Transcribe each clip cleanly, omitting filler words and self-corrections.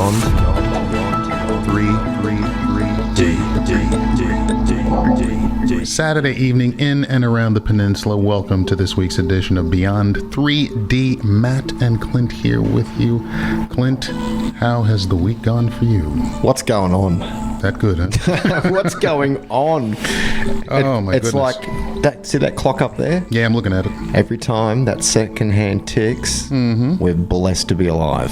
beyond 3D. Saturday evening in and around the peninsula. Welcome to this week's edition of Beyond 3D. Matt and Clint here with you. Clint, how has the week gone for you? What's going on? That good, huh? What's going on? Oh, my it's goodness. Like, see that clock up there? Yeah, I'm looking at it. Every time that second hand ticks, we're blessed to be alive.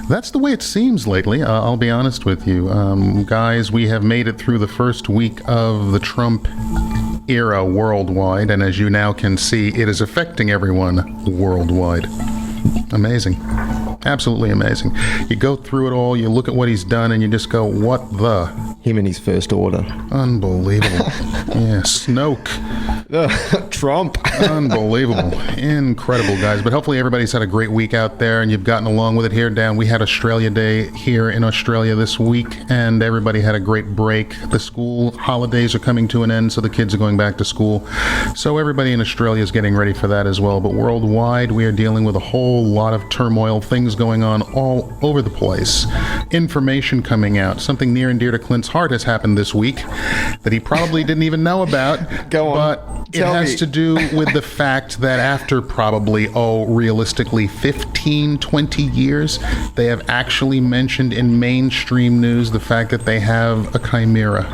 That's the way it seems lately, I'll be honest with you. Guys, we have made it through the first week of the Trump era worldwide, and as you now can see, it is affecting everyone worldwide. Amazing. Absolutely amazing. You go through it all, you look at what he's done, and you just go, what the? Him and his first order. Unbelievable. Yeah, Snoke. Trump. Unbelievable. Incredible, guys. But hopefully everybody's had a great week out there and you've gotten along with it here down. We had Australia Day here in Australia this week and everybody had a great break. The school holidays are coming to an end, so the kids are going back to school. So everybody in Australia is getting ready for that as well. But worldwide, we are dealing with a whole lot of turmoil, things going on all over the place. Information coming out. Something near and dear to Clint's heart has happened this week that he probably didn't even know about. Go on. But it has to do with the fact that after probably, realistically 15, 20 years, they have actually mentioned in mainstream news the fact that they have a chimera.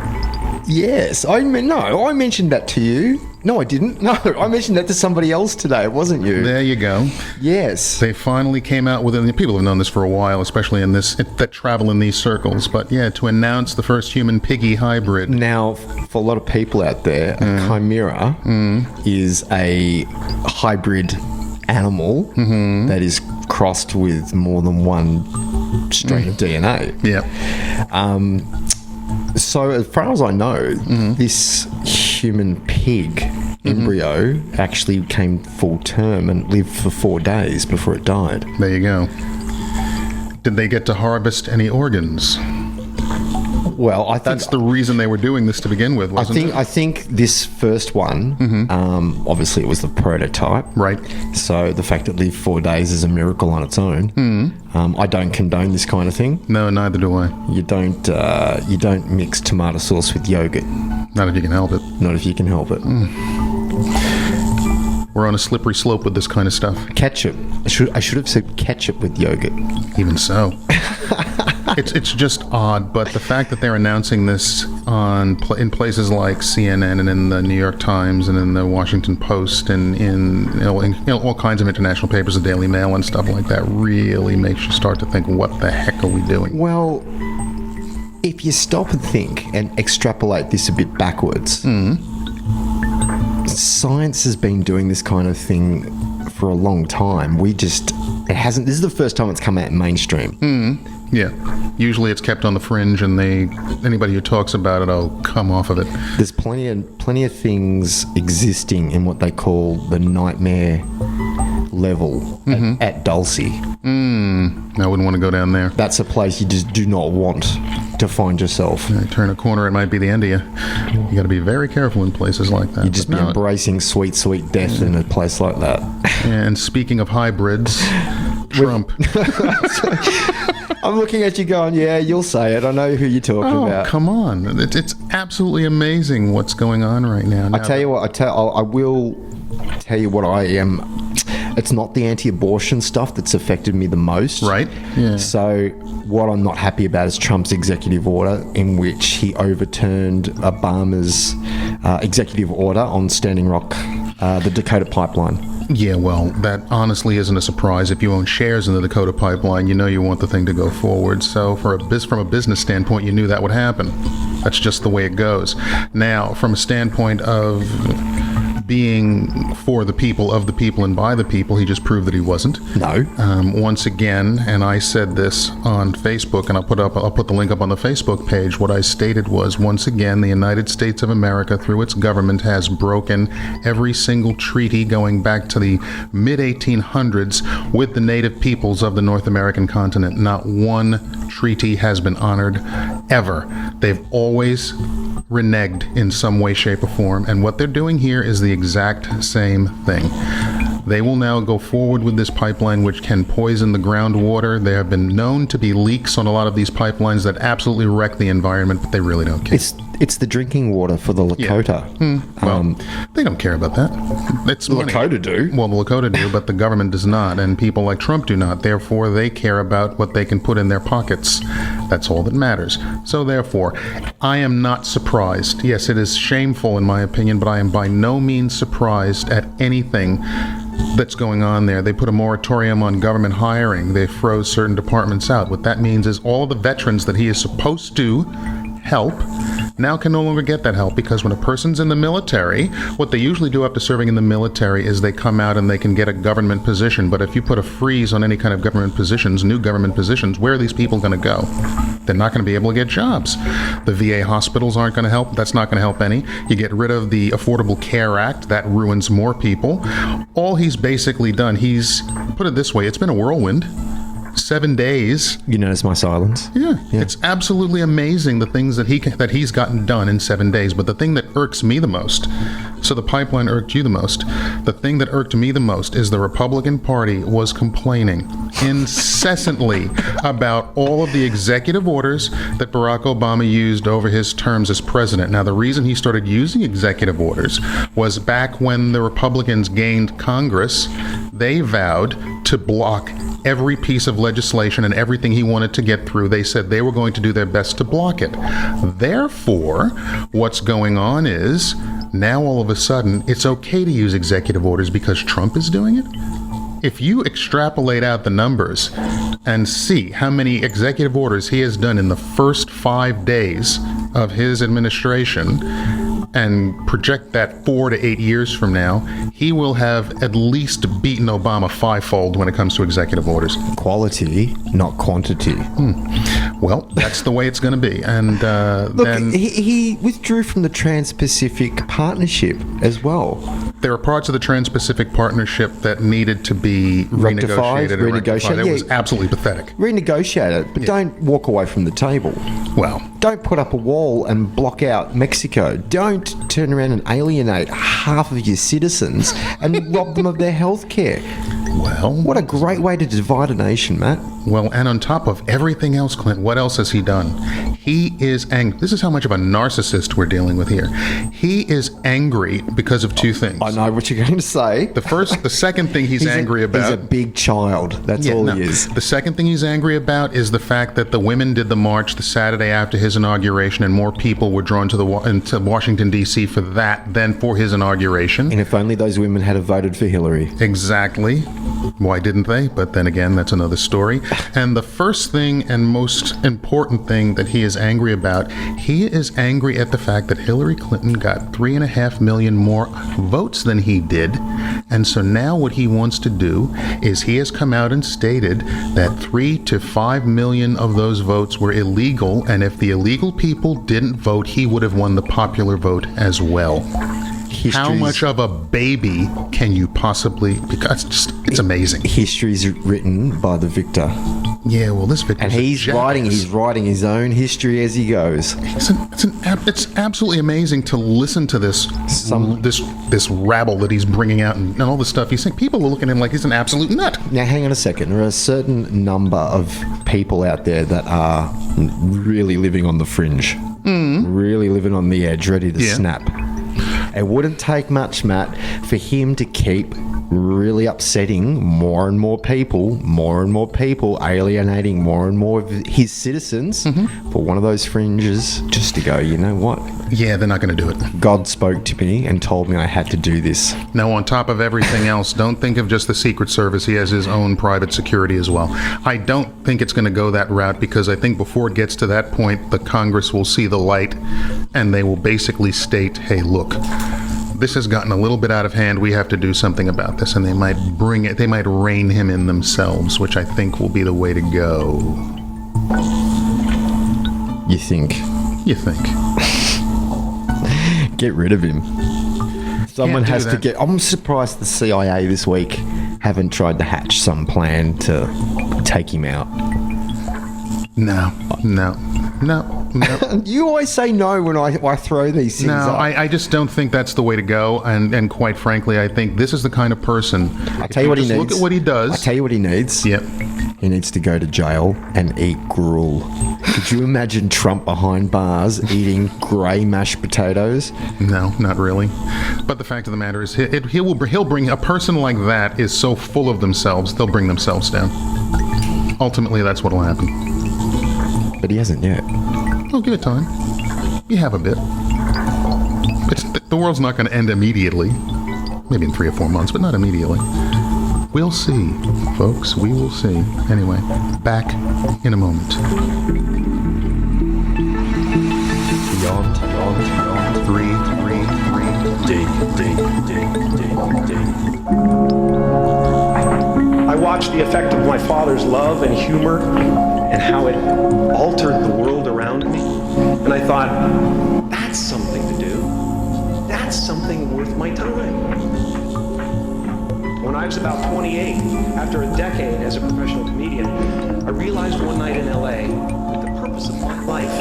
Yes. I mentioned that to you. No, I didn't. No, I mentioned that to somebody else today. It wasn't you. There you go. Yes. They finally came out with it. People have known this for a while, especially in that travel in these circles. But yeah, to announce the first human-piggy hybrid. Now, for a lot of people out there, a chimera is a hybrid animal that is crossed with more than one strain of DNA. Yeah. So as far as I know, this human pig embryo actually came full term and lived for 4 days before it died. There you go. Did they get to harvest any organs? Well, I think That's the reason they were doing this to begin with, wasn't it? I think this first one, obviously it was the prototype. Right. So the fact it lived 4 days is a miracle on its own. I don't condone this kind of thing. No, neither do I. You don't mix tomato sauce with yogurt. Not if you can help it. Not if you can help it. We're on a slippery slope with this kind of stuff. Ketchup. I should have said ketchup with yogurt. Even so. It's just odd, but the fact that they're announcing this in places like CNN and in the New York Times and in the Washington Post and in all kinds of international papers, the Daily Mail and stuff like that, really makes you start to think, what the heck are we doing? Well, if you stop and think and extrapolate this a bit backwards, science has been doing this kind of thing for a long time. This is the first time it's come out in mainstream. Yeah. Usually it's kept on the fringe and anybody who talks about it, come off of it. There's plenty of things existing in what they call the nightmare level at Dulce. I wouldn't want to go down there. That's a place you just do not want to find yourself. You turn a corner, it might be the end of you. You got to be very careful in places like that. You just be embracing sweet, sweet death in a place like that. And speaking of hybrids, Trump. I'm looking at you going, yeah, you'll say it. I know who you're talking about. Come on. It's absolutely amazing what's going on right now. I tell you what, I will tell you what I am. It's not the anti-abortion stuff that's affected me the most. Right. Yeah. So what I'm not happy about is Trump's executive order in which he overturned Obama's executive order on Standing Rock, the Dakota pipeline. Yeah, well, that honestly isn't a surprise. If you own shares in the Dakota pipeline, you know you want the thing to go forward. So from a business standpoint, you knew that would happen. That's just the way it goes. Now, from a standpoint of being for the people, of the people, and by the people, he just proved that he wasn't. No. Once again, and I said this on Facebook, and I'll put the link up on the Facebook page. What I stated was, once again, the United States of America, through its government, has broken every single treaty going back to the mid-1800s with the native peoples of the North American continent. Not one treaty has been honored ever. They've always reneged in some way, shape, or form, and what they're doing here is the exact same thing. They will now go forward with this pipeline, which can poison the groundwater. There have been known to be leaks on a lot of these pipelines that absolutely wreck the environment, but they really don't care. It's the drinking water for the Dakota. Well, they don't care about that. It's The money. Dakota do. Well, the Dakota do, but the government does not, and people like Trump do not. Therefore, they care about what they can put in their pockets. That's all that matters. So, therefore, I am not surprised. Yes, it is shameful in my opinion, but I am by no means surprised at anything that's going on there. They put a moratorium on government hiring. They froze certain departments out. What that means is all of the veterans that he is supposed to help now can no longer get that help, because when a person's in the military, what they usually do after serving in the military is they come out and they can get a government position. But if you put a freeze on any kind of government positions, new government positions, where are these people going to go? They're not going to be able to get jobs. The VA hospitals aren't going to help. That's not going to help any. You get rid of the Affordable Care Act. That ruins more people. All he's basically done, he's put it this way, it's been a whirlwind. 7 days. You notice my silence? Yeah, it's absolutely amazing the things that he's gotten done in 7 days. But the thing that irks me the most, so the pipeline irked you the most, the thing that irked me the most is the Republican Party was complaining incessantly about all of the executive orders that Barack Obama used over his terms as president. Now, the reason he started using executive orders was back when the Republicans gained Congress, they vowed to block every piece of legislation and everything he wanted to get through. They said they were going to do their best to block it. Therefore, what's going on is now all of a sudden it's okay to use executive orders because Trump is doing it. If you extrapolate out the numbers and see how many executive orders he has done in the first 5 days of his administration, and project that 4 to 8 years from now, he will have at least beaten Obama fivefold when it comes to executive orders. Quality, not quantity. Well, that's the way it's going to be. And Look, then he withdrew from the Trans-Pacific Partnership as well. there are parts of the Trans-Pacific Partnership that needed to be renegotiated. It was absolutely pathetic. Renegotiate it, but don't walk away from the table. Well, Don't put up a wall and block out Mexico. Don't turn around and alienate half of your citizens and rob them of their health care. well, What a great way to divide a nation, Matt. well, and on top of everything else, Clint, what else has he done? He is angry. This is how much of a narcissist we're dealing with here. He is angry because of two things. I know what you're going to say. The second thing he's angry about. He's a big child. That's all he is. The second thing he's angry about is the fact that the women did the march the Saturday after his inauguration, and more people were drawn to into Washington, D.C. for that than for his inauguration. And if only those women had voted for Hillary. Exactly. Why didn't they? But then again, that's another story. And the first thing and most important thing that he is angry about, he is angry at the fact that Hillary Clinton got 3.5 million more votes than he did. And so now what he wants to do is he has come out and stated that 3 to 5 million of those votes were illegal. And if the illegal people didn't vote, he would have won the popular vote as well. How much of a baby can you possibly... Because it's amazing. History's written by the victor. Yeah, well, this victim, and he's writing his own history as he goes. It's absolutely amazing to listen to this rabble that he's bringing out and all the stuff he's saying. People are looking at him like he's an absolute nut. Now, hang on a second. There are a certain number of people out there that are really living on the fringe, really living on the edge, ready to snap. It wouldn't take much, Matt, for him to keep really upsetting more and more people, alienating more and more of his citizens for one of those fringes just to go, you know what? Yeah, they're not going to do it. God spoke to me and told me I had to do this. Now, on top of everything else, don't think of just the Secret Service. He has his own private security as well. I don't think it's going to go that route because I think before it gets to that point, the Congress will see the light and they will basically state, hey, look, this has gotten a little bit out of hand. We have to do something about this. And they might they might rein him in themselves, which I think will be the way to go. You think? Get rid of him. Someone has to get... I'm surprised the CIA this week haven't tried to hatch some plan to take him out. No. You always say no when I throw these things No, up. I just don't think that's the way to go. And quite frankly, I think this is the kind of person. I'll tell you what he needs. Look at what he does. I'll tell you what he needs. Yep. He needs to go to jail and eat gruel. Could you imagine Trump behind bars eating grey mashed potatoes? No, not really. But the fact of the matter is, he'll bring a person like that is so full of themselves, they'll bring themselves down. Ultimately, that's what'll happen. But he hasn't yet. Oh, give it time. You have a bit. The world's not going to end immediately. Maybe in 3 or 4 months, but not immediately. We'll see, folks. We will see. Anyway, back in a moment. Beyond. 3, 3, 3. I watched the effect of my father's love and humor and how it altered the world around me. And I thought, that's something to do. That's something worth my time. When I was about 28, after a decade as a professional comedian, I realized one night in LA that the purpose of my life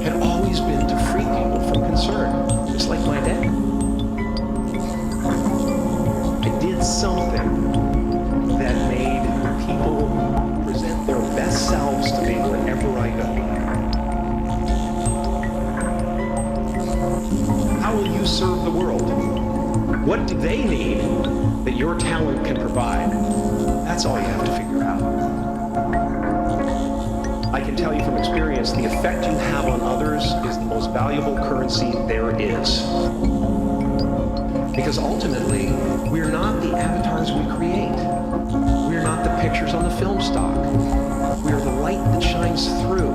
had always been to free people from concern, just like my dad. I did something that made people present their best selves to me wherever I go. How will you serve the world? What do they need that your talent can provide? That's all you have to figure out. I can tell you from experience, the effect you have on others is the most valuable currency there is. Because ultimately, we're not the avatars we create. We're not the pictures on the film stock. We are the light that shines through.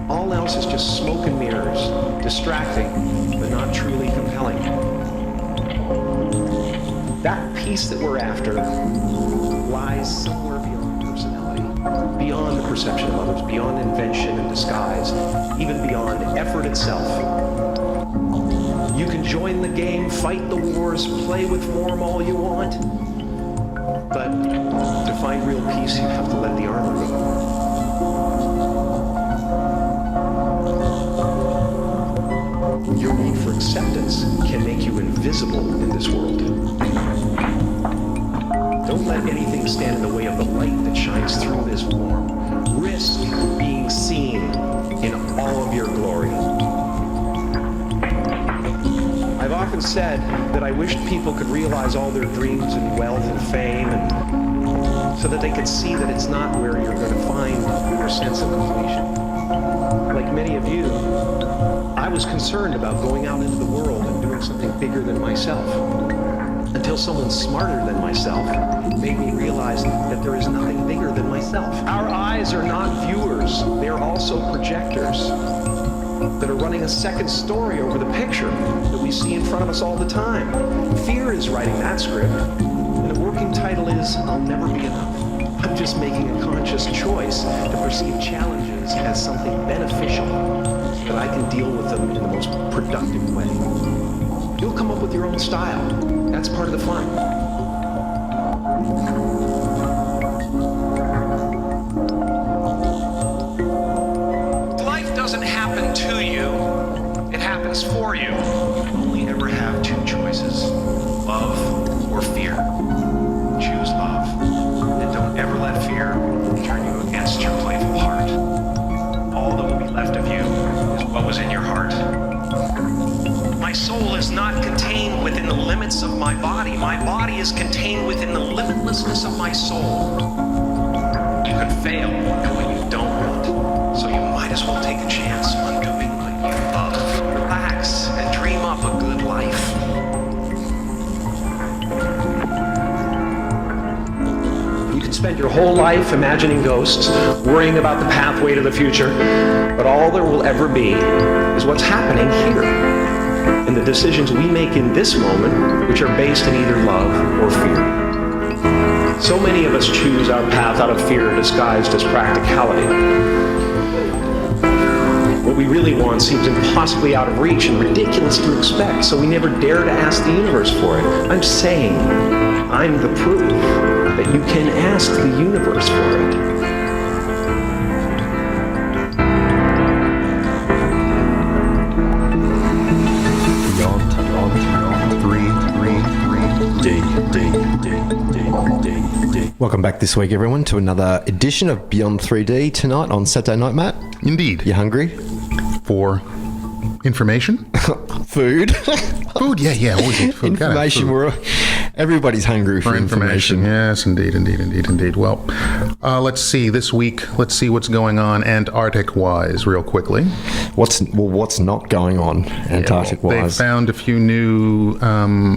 All else is just smoke and mirrors, distracting, but not truly compelling. That peace that we're after lies somewhere beyond personality, beyond the perception of others, beyond invention and disguise, even beyond effort itself. You can join the game, fight the wars, play with form all you want, but to find real peace, you have to let the armor go. Your need for acceptance can make you invisible in this world. Don't let anything stand in the way of the light that shines through this form. Risk being seen in all of your glory. I've often said that I wished people could realize all their dreams and wealth and fame, and so that they could see that it's not where you're going to find your sense of completion. Like many of you, I was concerned about going out into the world and doing something bigger than myself, until someone smarter than myself made me realize that there is nothing bigger than myself. Our eyes are not viewers, they are also projectors that are running a second story over the picture that we see in front of us all the time. Fear is writing that script, and the working title is I'll Never Be Enough. I'm just making a conscious choice to perceive challenges as something beneficial, that I can deal with them in the most productive way. You'll come up with your own style. That's part of the fun. Life doesn't happen to you, it happens for you. You only ever have two choices, love or fear. Choose love, and don't ever let fear turn you against your playful heart. All that will be left of you is what was in your heart. My soul is not contained within the limits of my body. My body is contained within the limitlessness of my soul. You can fail when you don't want, so you might as well take a chance on doing what you love. Relax and dream up a good life. You can spend your whole life imagining ghosts, worrying about the pathway to the future, but all there will ever be is what's happening here, and the decisions we make in this moment, which are based in either love or fear. So many of us choose our path out of fear disguised as practicality. What we really want seems impossibly out of reach and ridiculous to expect, so we never dare to ask the universe for it. I'm saying, I'm the proof that you can ask the universe for it. Welcome back this week, everyone, to another edition of Beyond 3D tonight on Saturday night, Matt. Indeed. You hungry? For information? Food. Food, yeah, always eat food. Information. Everybody's hungry for information. Yes, indeed. Well, let's see. This week, let's see what's going on Antarctic-wise real quickly. What's not going on Antarctic-wise? They found a few new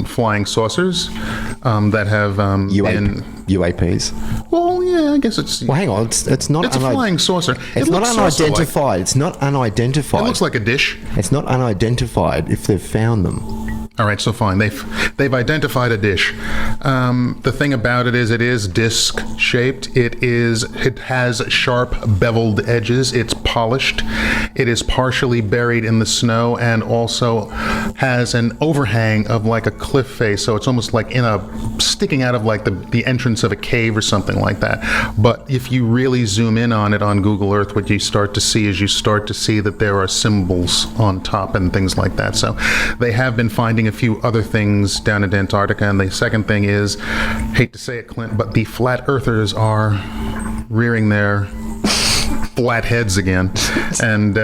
flying saucers that have been... UAPs. Well, yeah, I guess it's... Well, hang on. It's not... It's a flying saucer. It's not unidentified. It's not unidentified. It looks like a dish. It's not unidentified if they've found them. All right, so fine. They've identified a dish. The thing about it is disc shaped. It has sharp beveled edges. It's polished. It is partially buried in the snow and also has an overhang of like a cliff face. So it's almost like sticking out of like the entrance of a cave or something like that. But if you really zoom in on it on Google Earth, what you start to see that there are symbols on top and things like that. So they have been finding a few other things down in Antarctica. And the second thing is, hate to say it, Clint, but the flat earthers are rearing their flat heads again and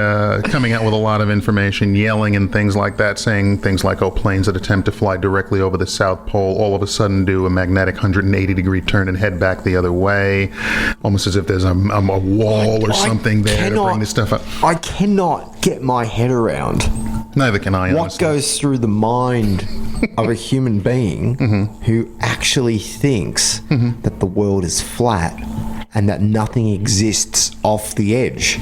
coming out with a lot of information, yelling and things like that, saying things like, planes that attempt to fly directly over the South Pole all of a sudden do a magnetic 180-degree turn and head back the other way, almost as if there's a wall or something there to bring this stuff up. I cannot get my head around... Neither can I, what honestly. goes through the mind of a human being who actually thinks that the world is flat and that nothing exists off the edge?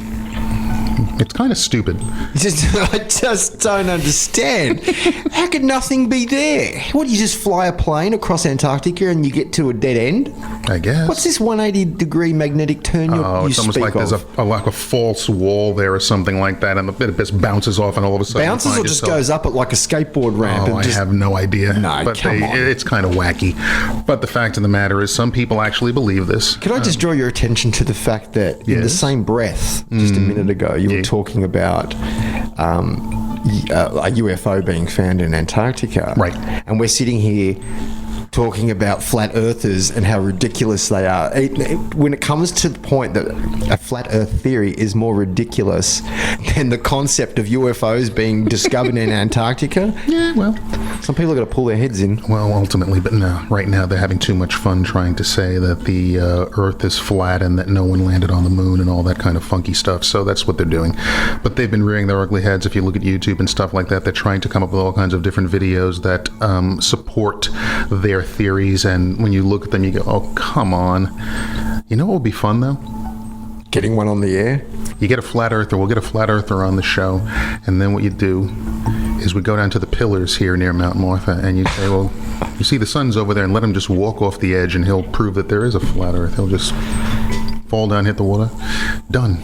It's kind of stupid. I just don't understand. How could nothing be there? What, you just fly a plane across Antarctica and you get to a dead end? I guess. What's this 180-degree magnetic turn you it's almost speak like there's like a false wall there or something like that, and it just bounces off, and all of a sudden bounces or just goes up at like a skateboard ramp? I have no idea. No, but come on. It's kind of wacky. But the fact of the matter is, some people actually believe this. Could I just draw your attention to the fact that in the same breath, just a minute ago, you were talking about a UFO being found in Antarctica. Right. And we're sitting here talking about flat earthers and how ridiculous they are. When it comes to the point that a flat earth theory is more ridiculous than the concept of UFOs being discovered in Antarctica, Yeah, well, some people are going to pull their heads in. Well, ultimately, but no. Right now, they're having too much fun trying to say that the Earth is flat and that no one landed on the moon and all that kind of funky stuff. So that's what they're doing. But they've been rearing their ugly heads. If you look at YouTube and stuff like that, they're trying to come up with all kinds of different videos that support their theories. And when you look at them, you go, oh, come on. You know what would be fun, though? Getting one on the air? You get a flat earther. We'll get a flat earther on the show. And then what you do is we go down to the pillars here near Mount Martha, and you say, well, you see the sun's over there, and let him just walk off the edge, and he'll prove that there is a flat earth. He'll just fall down, hit the water. Done.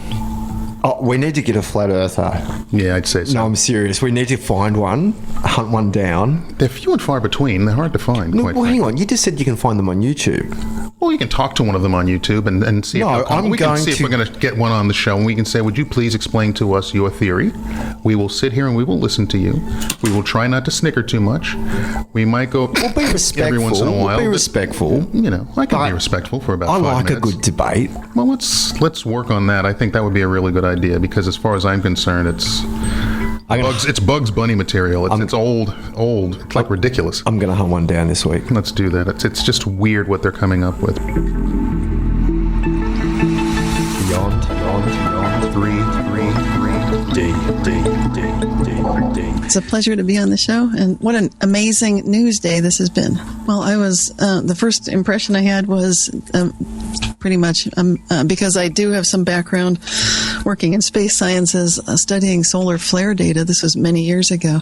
Oh, we need to get a flat earther. Yeah, I'd say so. No, I'm serious. We need to find one, hunt one down. They're few and far between. They're hard to find. No, well, hang on. You just said you can find them on YouTube. Well, you can talk to one of them on YouTube and see if they'll come. We can see if we're going to get one on the show, and we can say, would you please explain to us your theory? We will sit here and we will listen to you. We will try not to snicker too much. We might go We'll be respectful. every once in a while. We'll be respectful. You know, I can be respectful for about 5 minutes. I like a good debate. Well, let's work on that. I think that would be a really good idea, because as far as I'm concerned, it's Bugs Bunny material. It's old. It's like ridiculous. I'm going to hunt one down this week. Let's do that. It's just weird what they're coming up with. Beyond 3D. It's a pleasure to be on the show, and what an amazing news day this has been. Well, I was the first impression I had was pretty much because I do have some background working in space sciences, studying solar flare data. This was many years ago,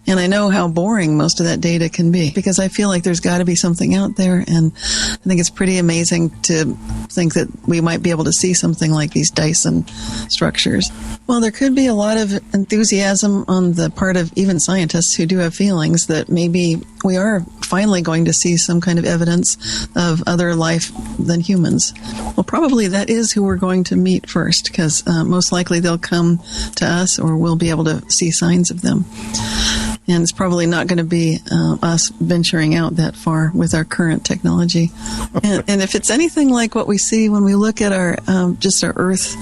and I know how boring most of that data can be, because I feel like there's got to be something out there, and I think it's pretty amazing to think that we might be able to see something like these Dyson structures. Well, there could be a lot of enthusiasm on the part of even scientists who do have feelings that maybe we are finally going to see some kind of evidence of other life than humans. Well, probably that is who we're going to meet first, because most likely they'll come to us, or we'll be able to see signs of them. And it's probably not going to be us venturing out that far with our current technology. And if it's anything like what we see when we look at our just our Earth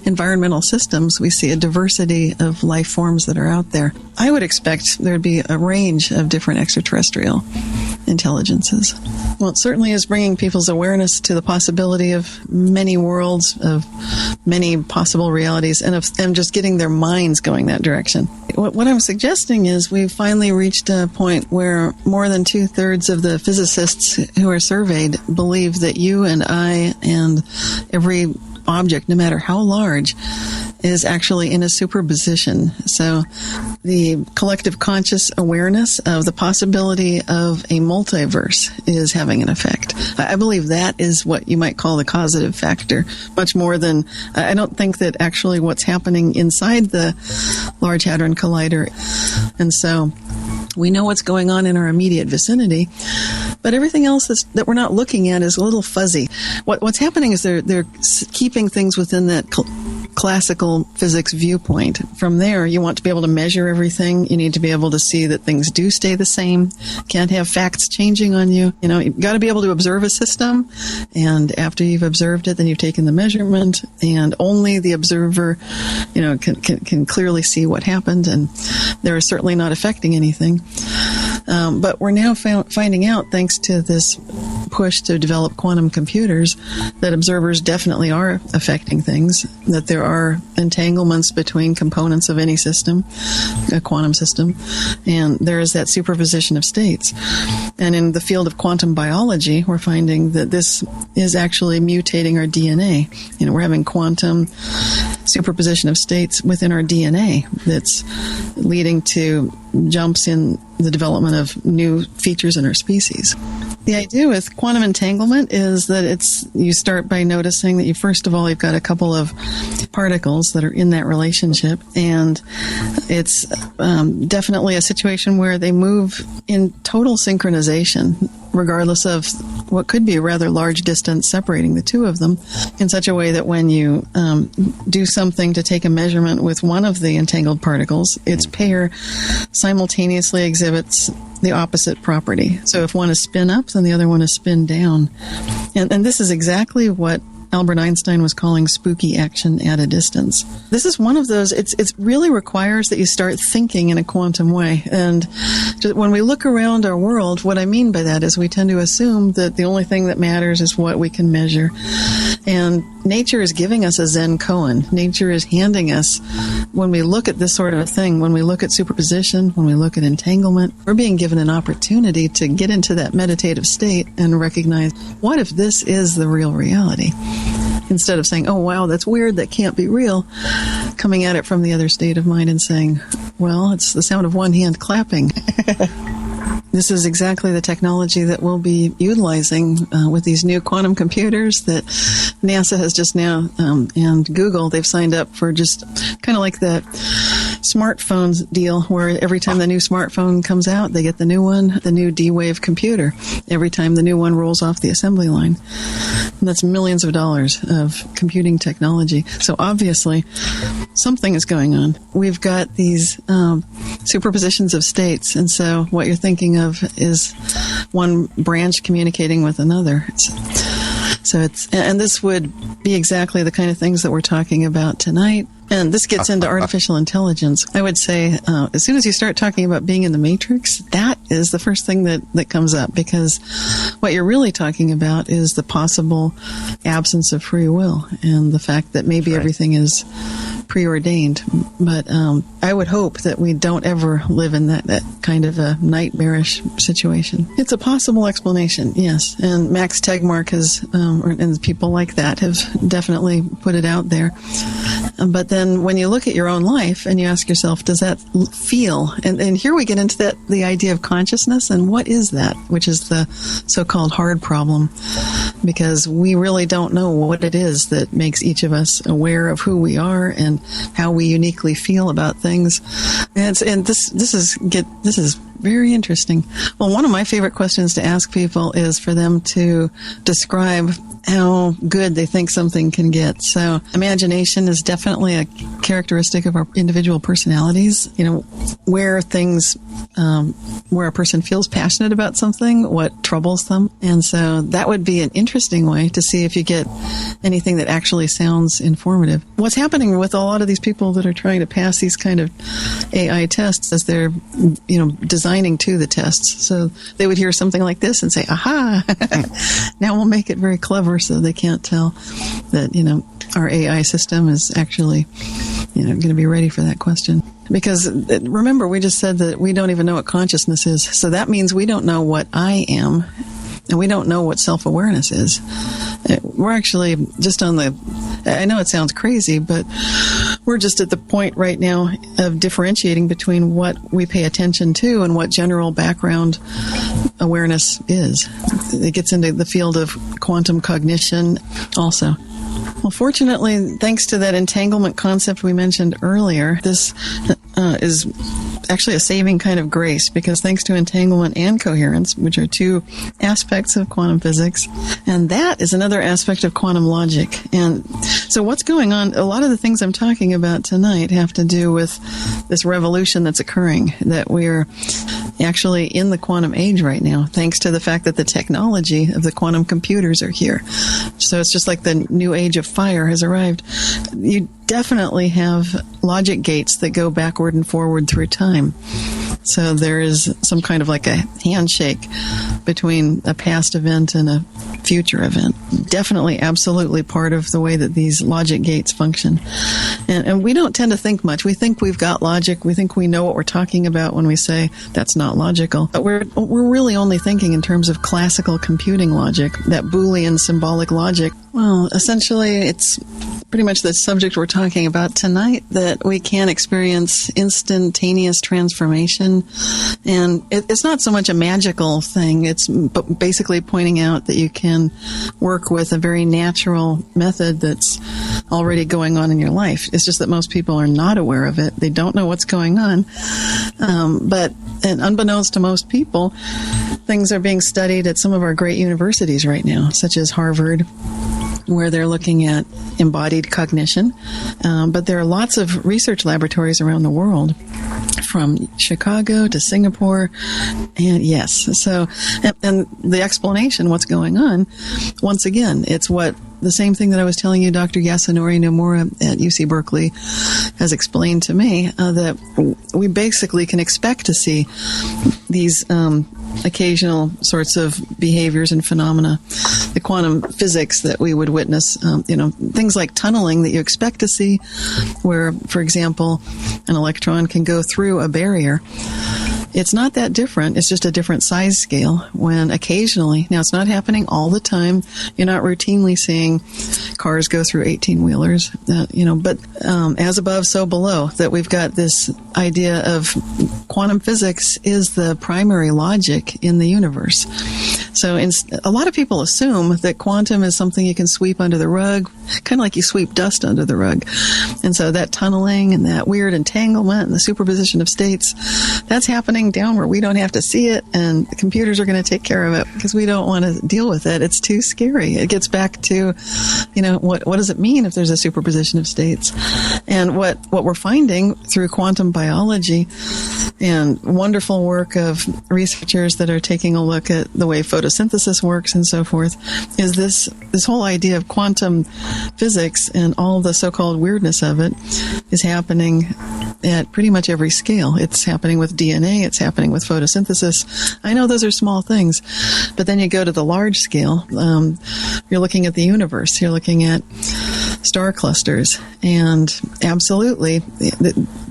environmental systems, we see a diversity of life forms that are out there. I would expect there'd be a range of different extraterrestrial intelligences. Well, it certainly is bringing people's awareness to the possibility of many worlds, of many possible realities, and just getting their minds going that direction. What I'm suggesting is we've finally reached a point where more than 2/3 of the physicists who are surveyed believe that you and I and every object, no matter how large, is actually in a superposition. So the collective conscious awareness of the possibility of a multiverse is having an effect. I believe that is what you might call the causative factor, much more than, I don't think that actually what's happening inside the Large Hadron Collider. And so we know what's going on in our immediate vicinity, but everything else that we're not looking at is a little fuzzy. What's happening is they're keeping things within that classical physics viewpoint. From there, you want to be able to measure everything. You need to be able to see that things do stay the same. Can't have facts changing on you. You know, you've got to be able to observe a system, and after you've observed it, then you've taken the measurement, and only the observer, you know, can clearly see what happened, and they're certainly not affecting anything. But we're now finding out, thanks to this push to develop quantum computers, that observers definitely are affecting things, that there are entanglements between components of any system, a quantum system, and there is that superposition of states. And in the field of quantum biology, we're finding that this is actually mutating our DNA. You know, we're having quantum superposition of states within our DNA that's leading to jumps in the development of new features in our species. The idea with quantum entanglement is that you start by noticing that you've got a couple of particles that are in that relationship, and it's definitely a situation where they move in total synchronization, regardless of what could be a rather large distance separating the two of them, in such a way that when you do something to take a measurement with one of the entangled particles, its pair simultaneously exhibits the opposite property. So if one is spin up, then the other one is spin down. And this is exactly what Albert Einstein was calling spooky action at a distance. This is one of those, it really requires that you start thinking in a quantum way. And when we look around our world, what I mean by that is we tend to assume that the only thing that matters is what we can measure. And nature is giving us a Zen koan. Nature is handing us, when we look at this sort of a thing, when we look at superposition, when we look at entanglement, we're being given an opportunity to get into that meditative state and recognize, what if this is the real reality? Instead of saying, oh, wow, that's weird, that can't be real, coming at it from the other state of mind and saying, well, it's the sound of one hand clapping. This is exactly the technology that we'll be utilizing with these new quantum computers that NASA has just now, and Google, they've signed up for, just kind of like that smartphones deal, where every time the new smartphone comes out, they get the new one, the new D-Wave computer, every time the new one rolls off the assembly line. And that's millions of dollars of computing technology. So obviously, something is going on. We've got these superpositions of states, and so what you're thinking of is one branch communicating with another. And this would be exactly the kind of things that we're talking about tonight. And this gets into artificial intelligence. I would say, as soon as you start talking about being in the Matrix, that is the first thing that comes up, because what you're really talking about is the possible absence of free will and the fact that maybe everything is preordained. But I would hope that we don't ever live in that kind of a nightmarish situation. It's a possible explanation, yes. And Max Tegmark and people like that have definitely put it out there. But then when you look at your own life and you ask yourself, does that feel? And here we get into the idea of consciousness, and what is that, which is the so-called hard problem, because we really don't know what it is that makes each of us aware of who we are and how we uniquely feel about things. And this is very interesting. Well, one of my favorite questions to ask people is for them to describe how good they think something can get. So imagination is definitely a characteristic of our individual personalities. You know, where a person feels passionate about something, what troubles them. And so that would be an interesting way to see if you get anything that actually sounds informative. What's happening with a lot of these people that are trying to pass these kind of AI tests is they're, designing to the tests. So they would hear something like this and say, aha, now we'll make it very clever so they can't tell that, our AI system is actually, going to be ready for that question. Because remember, we just said that we don't even know what consciousness is. So that means we don't know what I am, and we don't know what self-awareness is. We're actually just on I know it sounds crazy, but we're just at the point right now of differentiating between what we pay attention to and what general background awareness is. It gets into the field of quantum cognition also. Well, fortunately, thanks to that entanglement concept we mentioned earlier, this is actually a saving kind of grace, because thanks to entanglement and coherence, which are two aspects of quantum physics, and that is another aspect of quantum logic. And so what's going on, a lot of the things I'm talking about tonight have to do with this revolution that's occurring, that we're actually in the quantum age right now, thanks to the fact that the technology of the quantum computers are here. So it's just like the new age of fire has arrived. You definitely have logic gates that go backward and forward through time. So there is some kind of like a handshake between a past event and a future event. Definitely, absolutely part of the way that these logic gates function. And we don't tend to think much. We think we've got logic. We think we know what we're talking about when we say that's not logical. But we're really only thinking in terms of classical computing logic, that Boolean symbolic logic. Well, essentially, it's pretty much the subject we're talking about tonight, that we can experience instantaneous transformation. And it's not so much a magical thing. It's basically pointing out that you can work with a very natural method that's already going on in your life. It's just that most people are not aware of it. They don't know what's going on. But unbeknownst to most people, things are being studied at some of our great universities right now, such as Harvard, where they're looking at embodied cognition. But there are lots of research laboratories around the world, from Chicago to Singapore. And yes, so, and the explanation, what's going on, once again, it's the same thing that I was telling you Dr. Yasunori Nomura at UC Berkeley has explained to me, that we basically can expect to see these occasional sorts of behaviors and phenomena, the quantum physics that we would witness, things like tunneling that you expect to see, where, for example, an electron can go through a barrier. It's not that different. It's just a different size scale, when occasionally, now it's not happening all the time. You're not routinely seeing cars go through 18-wheelers, but as above, so below, that we've got this idea of quantum physics is the primary logic in the universe. So a lot of people assume that quantum is something you can sweep under the rug, kind of like you sweep dust under the rug. And so that tunneling and that weird entanglement and the superposition of states, that's happening down where we don't have to see it, and the computers are going to take care of it because we don't want to deal with it. It's too scary. It gets back to, what does it mean if there's a superposition of states? And what we're finding through quantum biology and wonderful work of researchers that are taking a look at the way photosynthesis works and so forth is this whole idea of quantum physics, and all the so-called weirdness of it is happening at pretty much every scale. It's happening with DNA. It's happening with photosynthesis. I know those are small things, but then you go to the large scale. You're looking at the universe. You're looking at star clusters, and absolutely,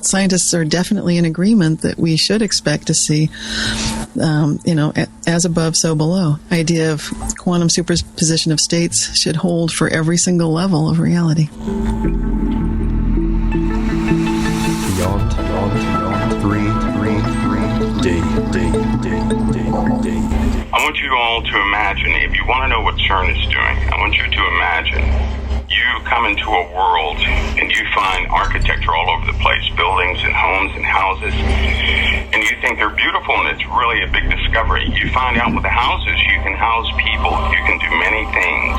scientists are definitely in agreement that we should expect to see, as above, so below. Idea of quantum superposition of states should hold for every single level of reality. Beyond 3D. I want you all to imagine, if you want to know what CERN is doing, I want you to imagine you come into a world and you find architecture all over the place, buildings and homes and houses, and you think they're beautiful and they're really a big discovery. You find out with the houses, you can house people. You can do many things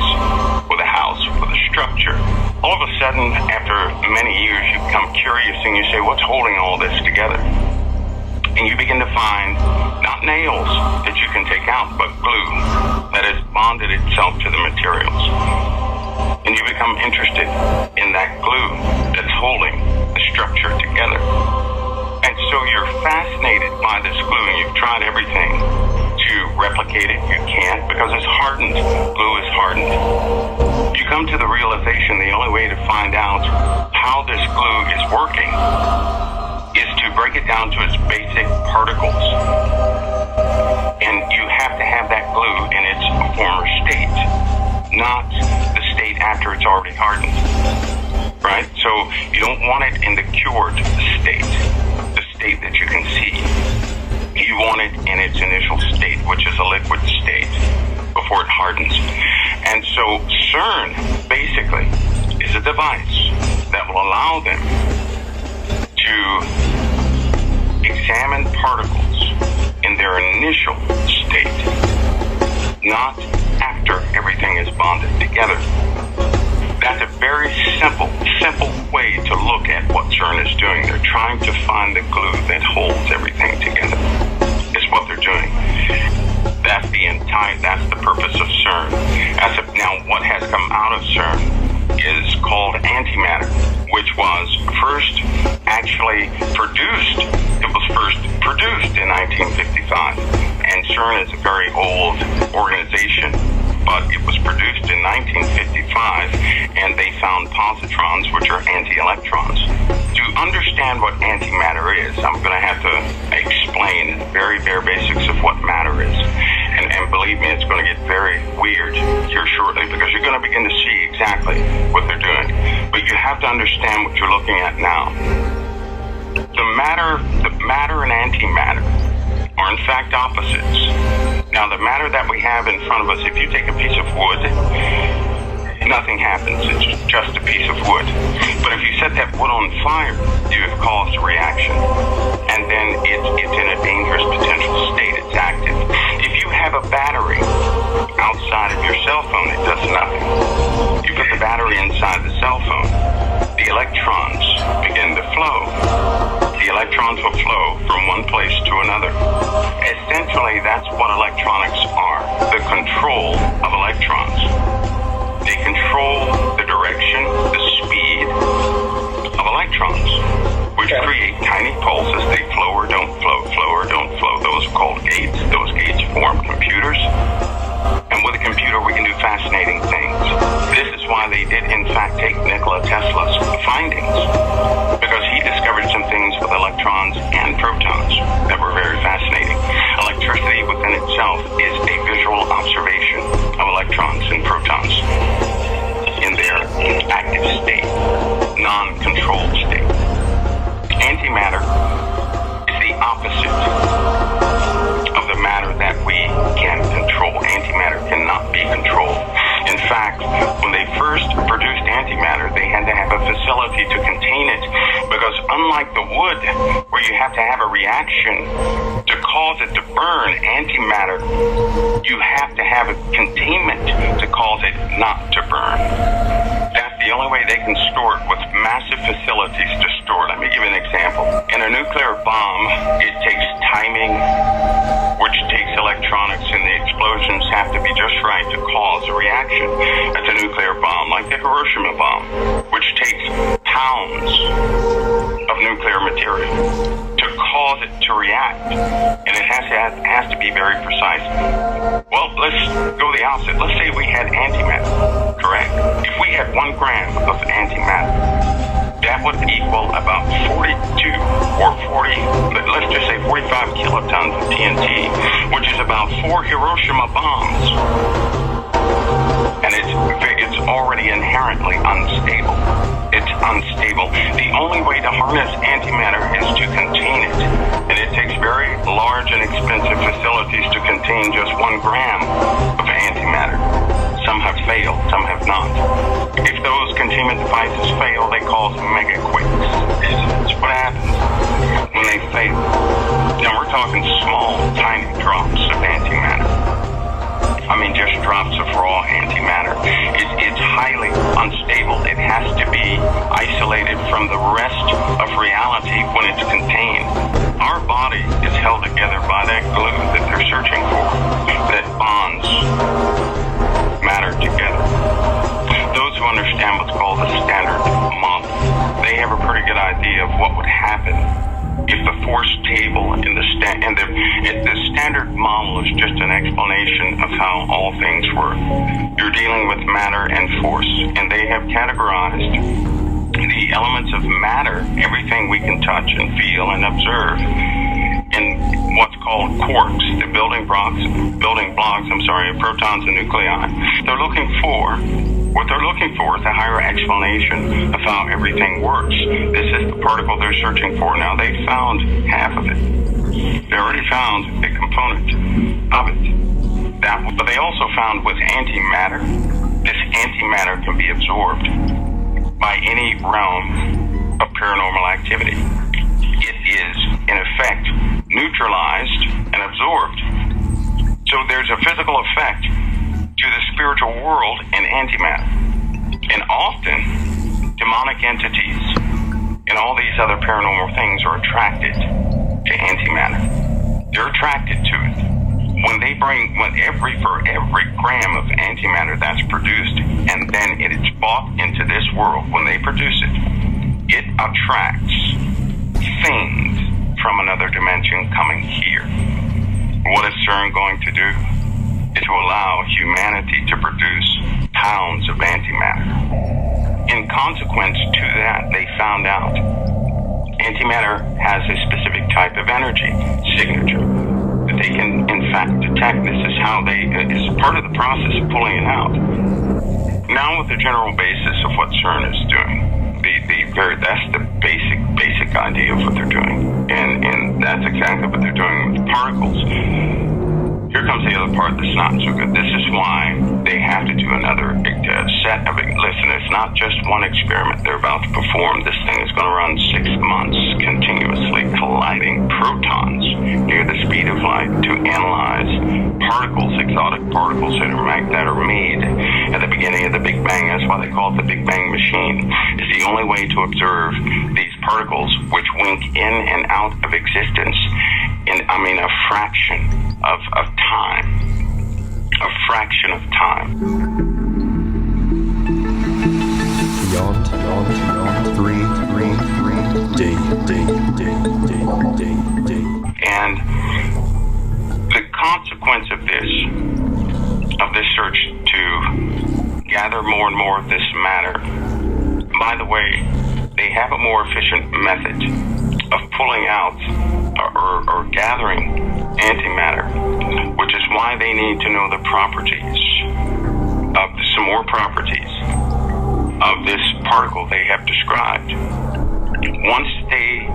with a house, with a structure. All of a sudden, after many years, you become curious and you say, what's holding all this together? And you begin to find not nails that you can take out, but glue that has bonded itself to the materials. And you become interested in that glue that's holding the structure together. And so you're fascinated by this glue, and you've tried everything to replicate it. You can't, because it's hardened. Glue is hardened. You come to the realization the only way to find out how this glue is working is to break it down to its basic particles. And you have to have that glue in its former state, not the state after it's already hardened. Right? So you don't want it in the cured state, the state that you can see. You want it in its initial state, which is a liquid state, before it hardens. And so CERN, basically, is a device that will allow them to examine particles in their initial state, not after everything is bonded together. That's a very simple way to look at what CERN is doing. They're trying to find the glue that holds everything together, is what they're doing. That's the purpose of CERN. Now, what has come out of CERN is called antimatter, which was first actually produced. It was first produced in 1955. And CERN is a very old organization, but it was produced in 1955, and they found positrons, which are anti-electrons. To understand what antimatter is, I'm going to have to explain the very bare basics of what matter is. And believe me, it's going to get very weird here shortly, because you're going to begin to see exactly what they're doing. But you have to understand what you're looking at now. The matter and antimatter are in fact opposites. Now, the matter that we have in front of us, if you take a piece of wood, nothing happens. It's just a piece of wood. But if you set that wood on fire, you have caused a reaction. And then it's in a dangerous potential state. It's active. If you have a battery outside of your cell phone, it does nothing. You put the battery inside the cell phone, the electrons begin to flow. The electrons will flow from one place to another. Essentially, that's what electronics are, the control of electrons. They control the direction, the speed of electrons, which create tiny pulses. They flow or don't flow, flow or don't flow. Those are called gates. Those gates form computers. And with a computer, we can do fascinating things. This is why they did, in fact, take Nikola Tesla's findings, because he discovered some things with electrons and protons that were very fascinating. Electricity within itself is a visual observation of electrons and protons in their active state, non-controlled state. Antimatter is the opposite of the matter that we can control. Antimatter cannot be controlled. In fact, when they first produced antimatter, they had to have a facility to contain it, because unlike the wood, where you have to have a reaction to cause it to burn, antimatter, you have to have a containment to cause it not to burn. That's the only way they can store it, with massive facilities to store it. Let me give you an example. In a nuclear bomb, it takes timing, which takes electronics, and the explosions have to be just right to cause a reaction. That's a nuclear bomb, like the Hiroshima bomb, which takes pounds of nuclear material to cause it to react, and it has to be very precise. Well, let's go the opposite. Let's say we had antimatter, correct? If we had 1 gram of antimatter, that would equal about 42 or 40, let's just say 45 kilotons of TNT, which is about 4 Hiroshima bombs. And it's already inherently unstable. It's unstable. The only way to harness antimatter is to contain it. And it takes very large and expensive facilities to contain just 1 gram of antimatter. Some have failed, some have not. If those containment devices fail, they cause megaquakes. That's what happens when they fail. Now, we're talking small, tiny from the rest of reality when it's contained. Our body is held together by that glue that they're searching for, that bonds matter together. Those who understand what's called the standard model, they have a pretty good idea of what would happen if the force table in the standard model is just an explanation of how all things work. You're dealing with matter and force, and they have categorized the elements of matter, everything we can touch and feel and observe, in what's called quarks, the building blocks, of protons and nuclei. What they're looking for is a higher explanation of how everything works. This is the particle they're searching for. Now, they found half of it. They already found a component of it. But they also found with antimatter, this antimatter can be absorbed by any realm of paranormal activity. It is, in effect, neutralized and absorbed. So there's a physical effect to the spiritual world in antimatter. And often, demonic entities and all these other paranormal things are attracted to antimatter. They're attracted to it. For every gram of antimatter that's produced, and then it is brought into this world, when they produce it, it attracts things from another dimension coming here. What is CERN going to do? Is to allow humanity to produce pounds of antimatter. In consequence to that, they found out antimatter has a specific type of energy signature that they can, in fact, detect. This is how is part of the process of pulling it out. Now, with the general basis of what CERN is doing, that's the basic idea of what they're doing, and that's exactly what they're doing with particles. Here comes the other part that's not so good. This is why they have to do another set of it. Listen, it's not just one experiment they're about to perform. This thing is going to run 6 months continuously colliding protons near the speed of light to analyze particles, exotic particles that are made at the beginning of the Big Bang. That's why they call it the Big Bang machine. It's the only way to observe these particles which wink in and out of existence in, a fraction of time. A fraction of time. Beyond 3 D. And the consequence of this search to gather more and more of this matter, by the way, they have a more efficient method of pulling out or gathering antimatter, which is why they need to know the properties of some more properties of this particle they have described. Once they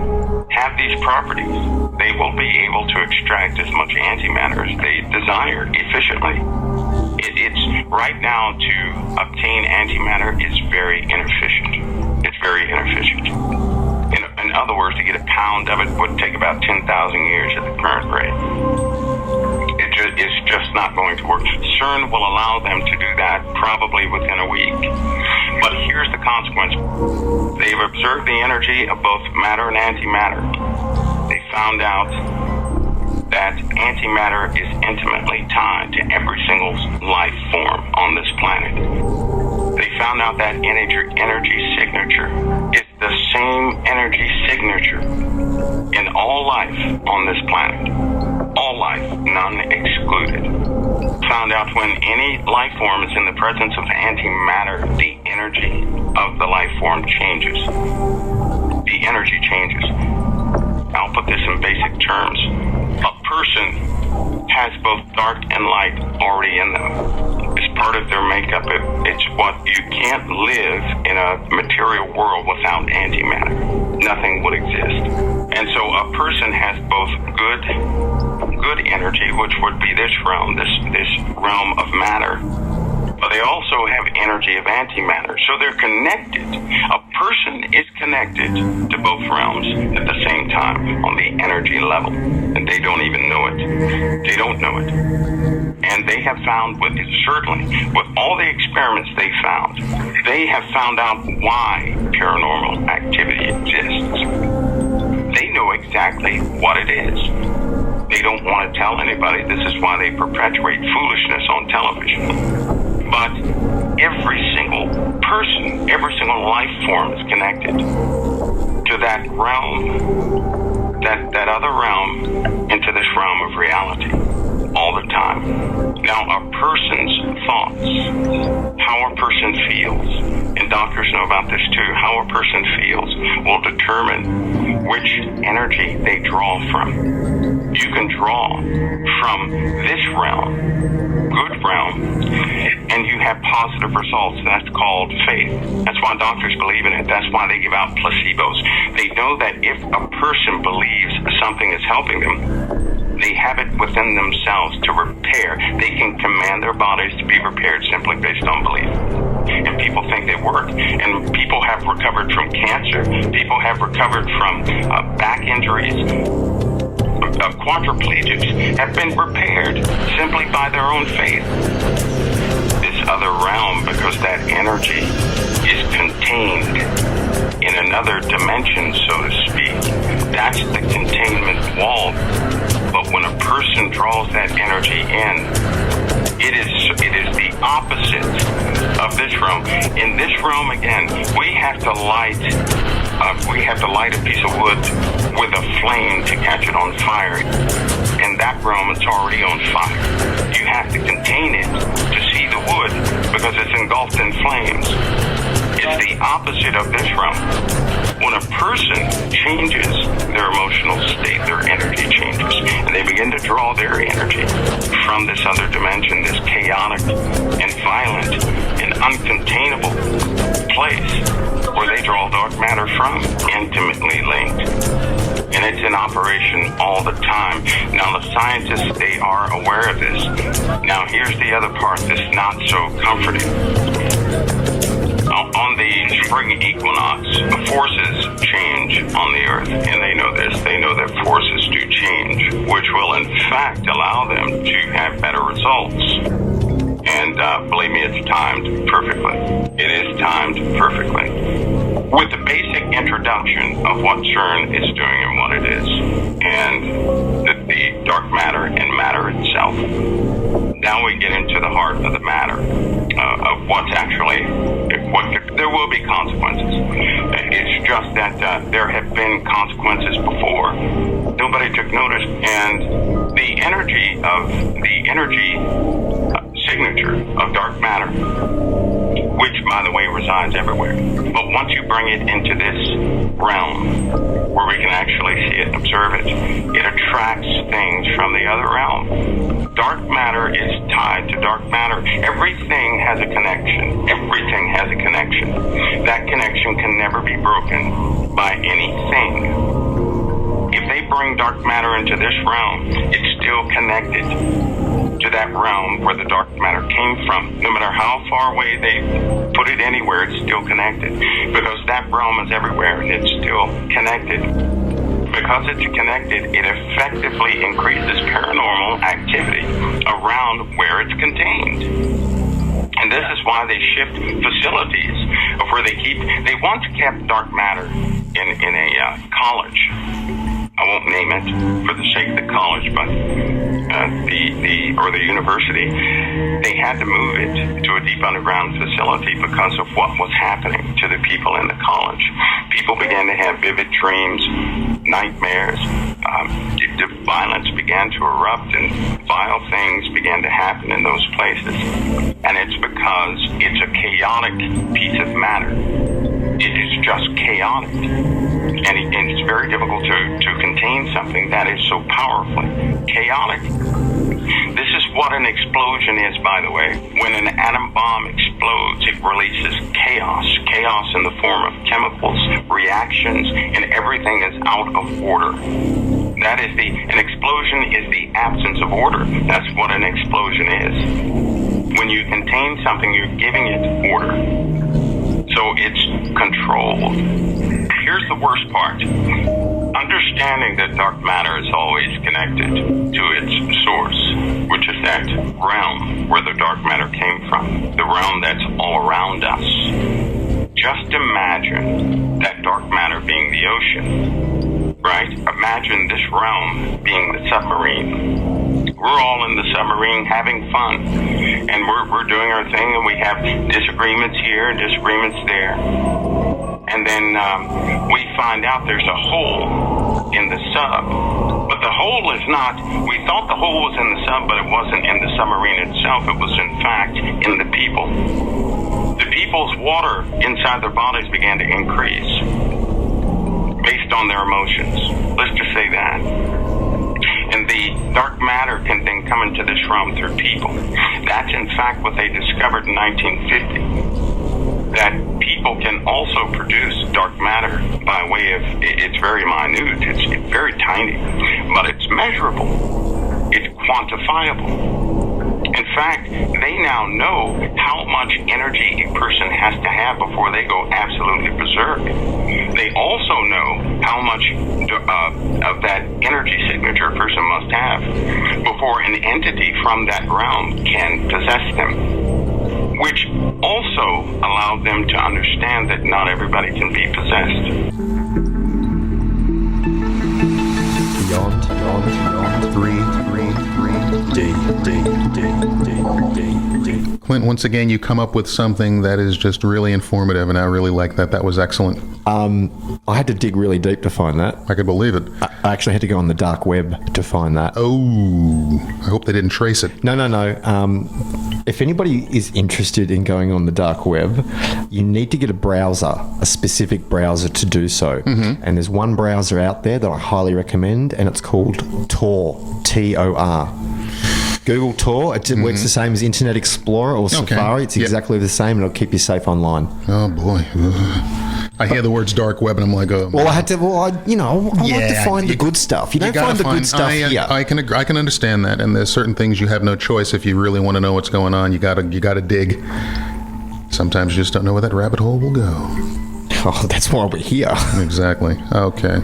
have these properties, they will be able to extract as much antimatter as they desire efficiently. It's right now, to obtain antimatter is very inefficient. It's very inefficient. In other words, to get a pound of it would take about 10,000 years at the current rate. It's just not going to work. CERN will allow them to do that probably within a week. But here's the consequence. They've observed the energy of both matter and antimatter. They found out that antimatter is intimately tied to every single life form on this planet. They found out that energy signature is the same energy signature in all life on this planet. All life, none excluded. Found out when any life form is in the presence of antimatter, the energy of the life form changes. The energy changes. I'll put this in basic terms. A person has both dark and light already in them. It's part of their makeup. It's what you can't live in a material world without antimatter. Nothing would exist. And so a person has both good energy, which would be this realm of matter, but they also have energy of antimatter. So they're connected. A person is connected to both realms at the same time on the energy level, and they don't even know it. They don't know it. And they have found, with all the experiments they have found out why paranormal activity energy exists. They know exactly what it is. They don't want to tell anybody. This is why they perpetuate foolishness on television. But every single person, every single life form is connected to that realm, that other realm, into this realm of reality all the time. Now, a person's thoughts, how a person feels, and doctors know about this too, how a person feels will determine which energy they draw from. You can draw from this realm, good realm, and you have positive results. That's called faith. That's why doctors believe in it. That's why they give out placebos. They know that if a person believes something is helping them, they have it within themselves to repair. They can command their bodies to be repaired simply based on belief. And people think they work. And people have recovered from cancer. People have recovered from back injuries. Quadriplegics have been repaired simply by their own faith. This other realm, because that energy is contained in another dimension, so to speak. That's the containment wall. But when a person draws that energy in, it is the opposite of this realm. In this realm, again, we have to light a piece of wood with a flame to catch it on fire. In that realm, it's already on fire. You have to contain it to see the wood because it's engulfed in flames. It's the opposite of this realm. When a person changes their emotional state, their energy changes, and they begin to draw their energy from this other dimension, this chaotic and violent and uncontainable place where they draw dark matter from, intimately linked. And it's in operation all the time. Now, the scientists, they are aware of this. Now, here's the other part that's not so comforting. On the spring equinox, the forces change on the Earth, and they know this. They know that forces do change, which will in fact allow them to have better results. And believe me, it's timed perfectly. It is timed perfectly. With the basic introduction of what CERN is doing and what it is, and the dark matter and matter itself, now we get into the heart of the matter, of what's actually, there will be consequences. It's just that there have been consequences before. Nobody took notice, and the energy signature of dark matter, which, by the way, resides everywhere. But once you bring it into this realm, where we can actually see it and observe it, it attracts things from the other realm. Dark matter is tied to dark matter. Everything has a connection. Everything has a connection. That connection can never be broken by anything. If they bring dark matter into this realm, it's still connected to that realm where the dark matter came from. No matter how far away they put it anywhere, it's still connected. Because that realm is everywhere and it's still connected. Because it's connected, it effectively increases paranormal activity around where it's contained. And this is why they shift facilities of where they once kept dark matter in a college. I won't name it for the sake of the college, but the university, they had to move it to a deep underground facility because of what was happening to the people in the college. People began to have vivid dreams, nightmares. The violence began to erupt, and vile things began to happen in those places. And it's because it's a chaotic piece of matter. It is just chaotic. And it's very difficult to contain something that is so powerfully chaotic. This is what an explosion is, by the way. When an atom bomb explodes, it releases chaos. Chaos in the form of chemicals, reactions, and everything is out of order. An explosion is the absence of order. That's what an explosion is. When you contain something, you're giving it order. So it's controlled. Here's the worst part. Understanding that dark matter is always connected to its source, which is that realm where the dark matter came from, the realm that's all around us. Just imagine that dark matter being the ocean, right? Imagine this realm being the submarine. We're all in the submarine having fun, and we're doing our thing, and we have disagreements here and disagreements there. And then we find out there's a hole in the sub. But the hole is not, we thought the hole was in the sub, but it wasn't in the submarine itself. It was, in fact, in the people. The people's water inside their bodies began to increase based on their emotions. Let's just say that. And the dark matter can then come into this realm through people. That's, in fact, what they discovered in 1950. That people can also produce dark matter by way of, it's very minute, it's very tiny, but it's measurable, it's quantifiable. In fact, they now know how much energy a person has to have before they go absolutely berserk. They also know how much of that energy signature a person must have before an entity from that realm can possess them, which also allowed them to understand that not everybody can be possessed. Beyond 3 D. Clint, once again, you come up with something that is just really informative, and I really like that. That was excellent. I had to dig really deep to find that. I could believe it. I actually had to go on the dark web to find that. Oh, I hope they didn't trace it. No. If anybody is interested in going on the dark web, you need to get a browser, a specific browser to do so. Mm-hmm. And there's one browser out there that I highly recommend, and it's called Tor, Tor. Google Tor. It works the same as Internet Explorer or Safari. It's exactly the same, and it'll keep you safe online. Oh, boy. I hear the words dark web, and I'm like, oh. Well, I like to find the good stuff. You don't find the good stuff here. I can understand that, and there's certain things you have no choice. If you really want to know what's going on, you gotta dig. Sometimes you just don't know where that rabbit hole will go. Oh, that's why we're here. Exactly. Okay.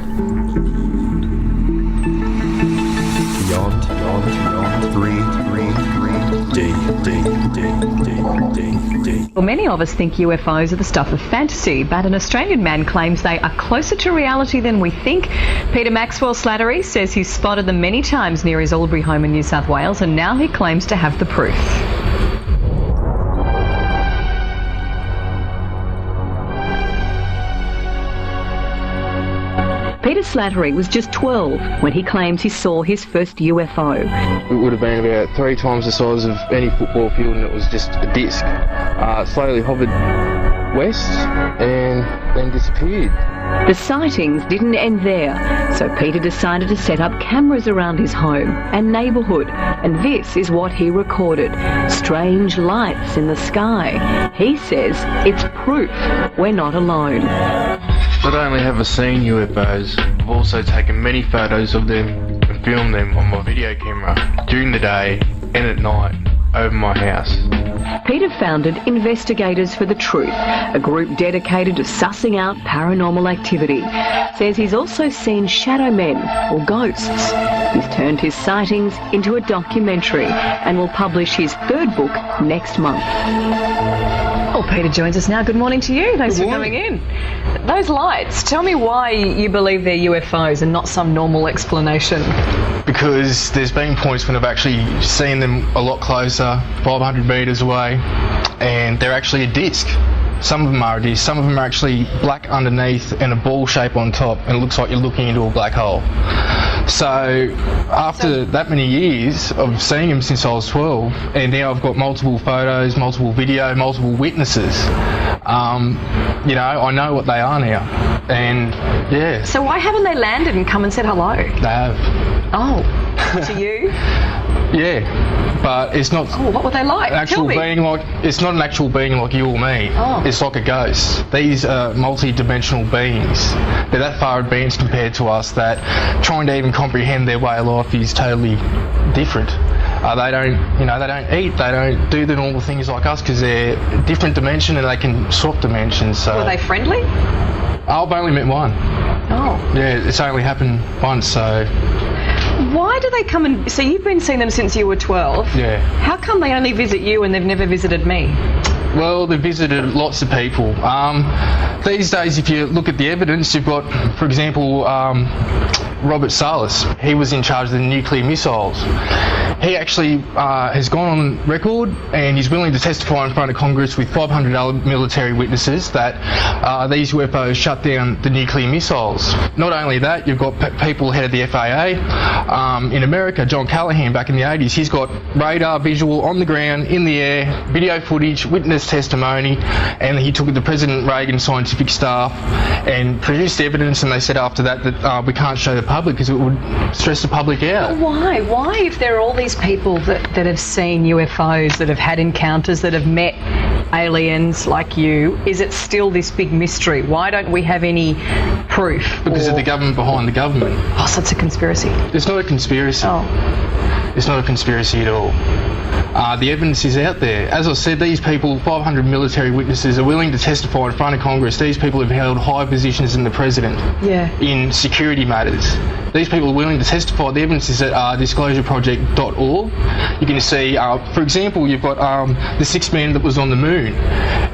Beyond 3 D. Well, many of us think UFOs are the stuff of fantasy, but an Australian man claims they are closer to reality than we think. Peter Maxwell Slattery says he's spotted them many times near his Albury home in New South Wales, and now he claims to have the proof. Peter Slattery was just 12 when he claims he saw his first UFO. It would have been about 3 times the size of any football field, and it was just a disc. Slowly hovered west and then disappeared. The sightings didn't end there, so Peter decided to set up cameras around his home and neighbourhood, and this is what he recorded. Strange lights in the sky. He says it's proof we're not alone. Not only have I seen UFOs, I've also taken many photos of them and filmed them on my video camera during the day and at night over my house. Peter founded Investigators for the Truth, a group dedicated to sussing out paranormal activity. Says he's also seen shadow men or ghosts. He's turned his sightings into a documentary and will publish his 3rd book next month. Well, Peter joins us now. Good morning to you. Thanks for coming in. Those lights, tell me why you believe they're UFOs and not some normal explanation. Because there's been points when I've actually seen them a lot closer, 500 metres away, and they're actually a disc. Some of them are a disc, some of them are actually black underneath and a ball shape on top, and it looks like you're looking into a black hole. So after that many years of seeing them since I was 12, and now I've got multiple photos, multiple video, multiple witnesses, I know what they are now. And yeah. So why haven't they landed and come and said hello? They have. Oh, to you? Yeah, but it's not. Oh, what were they like? Actual being like, it's not an actual being like you or me. Oh. It's like a ghost. These are multi-dimensional beings. They're that far advanced compared to us that trying to even comprehend their way of life is totally different. They don't eat. They don't do the normal things like us because they're a different dimension and they can swap dimensions. So. Were they friendly? I've only met one. Oh. Yeah, it's only happened once, so. Why do they come and... So you've been seeing them since you were 12. Yeah. How come they only visit you and they've never visited me? Well, they visited lots of people. These days, if you look at the evidence, you've got, for example, Robert Salas. He was in charge of the nuclear missiles. He actually has gone on record and he's willing to testify in front of Congress with 500 other military witnesses that these UFOs shut down the nuclear missiles. Not only that, you've got people head of the FAA in America, John Callahan, back in the 80s. He's got radar visual on the ground, in the air, video footage, witness testimony, and he took it to President Reagan's scientific staff and produced evidence, and they said after that that we can't show the public because it would stress the public out. But why? Why, if there are all these people that have seen UFOs, that have had encounters, that have met aliens like you, is it still this big mystery? Why don't we have any proof? Because of the government behind the government. Oh, so it's a conspiracy. It's not a conspiracy. Oh. It's not a conspiracy at all. The evidence is out there. As I said, these people, 500 military witnesses, are willing to testify in front of Congress. These people have held high positions in the president in security matters. These people are willing to testify. The evidence is at disclosureproject.org. You can see, for example, you've got the sixth man that was on the moon.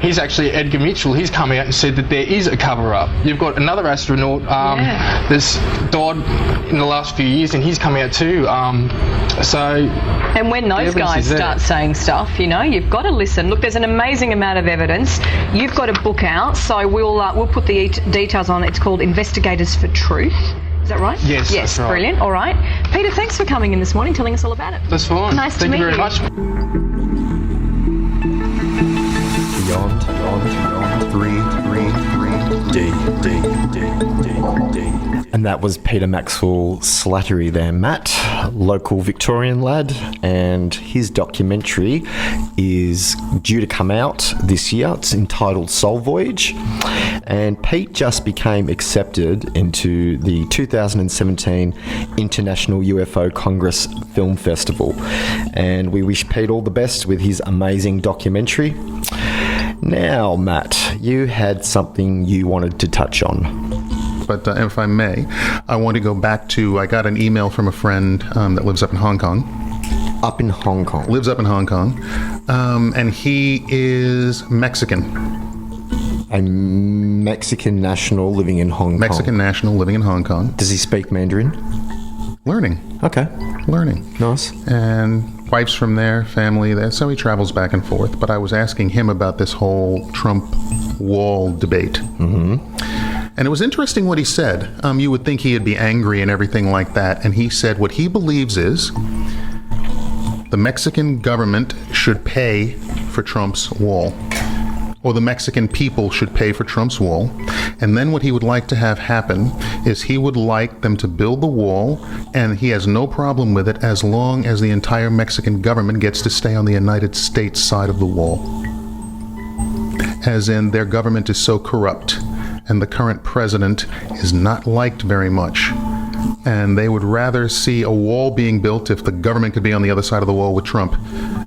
He's actually Edgar Mitchell. He's come out and said that there is a cover-up. You've got another astronaut that's died in the last few years, and he's come out too. And when those guys start saying stuff, you know, you've got to listen. Look, there's an amazing amount of evidence. You've got a book out, so we'll put the details on. It's called Investigators for Truth. Is that right? Yes, that's right. Brilliant. All right. Peter, thanks for coming in this morning, telling us all about it. That's fine. Nice to meet you. Thank you very much. Beyond 333D. And that was Peter Maxwell Slattery there, Matt, local Victorian lad, and his documentary is due to come out this year. It's entitled Soul Voyage, and Pete just became accepted into the 2017 International UFO Congress Film Festival, and we wish Pete all the best with his amazing documentary. Now, Matt, you had something you wanted to touch on. But if I may, I want to go back to, I got an email from a friend that lives up in Hong Kong. Up in Hong Kong. Lives up in Hong Kong. And he is Mexican. A Mexican national living in Hong Kong. Mexican national living in Hong Kong. Does he speak Mandarin? Learning. Okay. Learning. Nice. And wife's from there, family there, so he travels back and forth. But I was asking him about this whole Trump wall debate. Mm-hmm. And it was interesting what he said. You would think he'd be angry and everything like that. And he said what he believes is the Mexican government should pay for Trump's wall. Or the Mexican people should pay for Trump's wall. And then what he would like to have happen is he would like them to build the wall, and he has no problem with it as long as the entire Mexican government gets to stay on the United States side of the wall. As in, their government is so corrupt, and the current president is not liked very much. And they would rather see a wall being built if the government could be on the other side of the wall with Trump,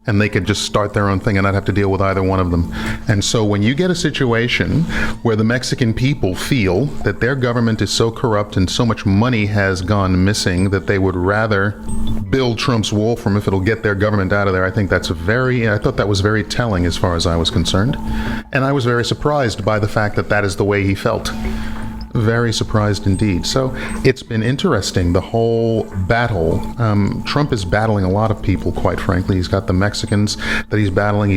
and they could just start their own thing and not have to deal with either one of them. And so when you get a situation where the Mexican people feel that their government is so corrupt and so much money has gone missing that they would rather build Trump's wall from if it'll get their government out of there, I think that's I thought that was very telling as far as I was concerned. And I was very surprised by the fact that that is the way he felt. Very surprised indeed. So it's been interesting, the whole battle. Trump is battling a lot of people, quite frankly. He's got the Mexicans that he's battling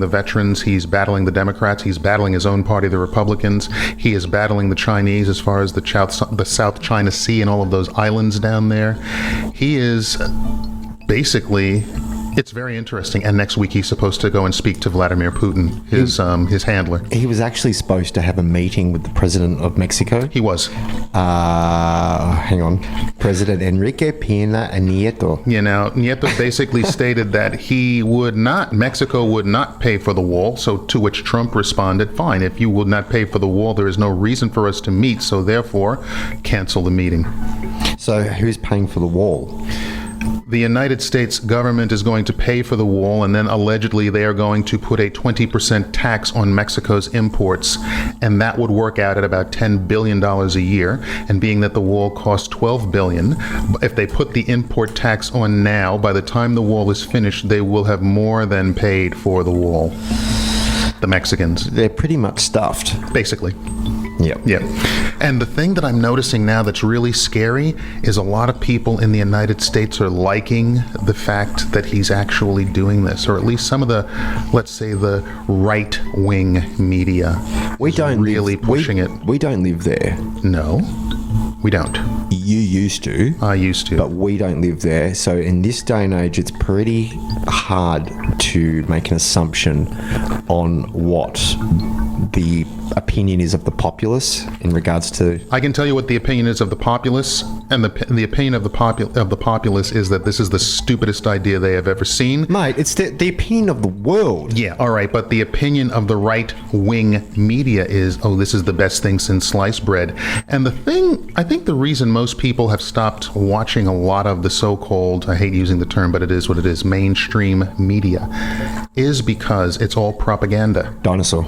the veterans, he's battling the Democrats, he's battling his own party, the Republicans, he is battling the Chinese as far as the South China Sea and all of those islands down there. He is basically... It's very interesting, and next week he's supposed to go and speak to Vladimir Putin, his handler. He was actually supposed to have a meeting with the president of Mexico. He was. Hang on. President Enrique Pena Nieto. Yeah, now, Nieto basically stated that Mexico would not pay for the wall, so to which Trump responded, fine, if you would not pay for the wall, there is no reason for us to meet, so therefore, cancel the meeting. So who's paying for the wall? The United States government is going to pay for the wall, and then allegedly they are going to put a 20% tax on Mexico's imports, and that would work out at about $10 billion a year. And being that the wall costs $12 billion, if they put the import tax on now, by the time the wall is finished, they will have more than paid for the wall. the Mexicans. They're pretty much stuffed. Basically. Yep. Yeah. And the thing that I'm noticing now that's really scary is a lot of people in the United States are liking the fact that he's actually doing this, or at least some of the, let's say, the right-wing media really pushing it. We don't live there. No, we don't. You used to. I used to. But we don't live there. So in this day and age, it's pretty hard to make an assumption on what the opinion is of the populace in regards to... I can tell you what the opinion is of the populace, and the opinion of the populace is that this is the stupidest idea they have ever seen. Mate, it's the opinion of the world. Yeah, all right, but the opinion of the right-wing media is, oh, this is the best thing since sliced bread. And the thing, I think the reason most people have stopped watching a lot of the so-called, I hate using the term, but it is what it is, mainstream media, is because it's all propaganda. Dinosaur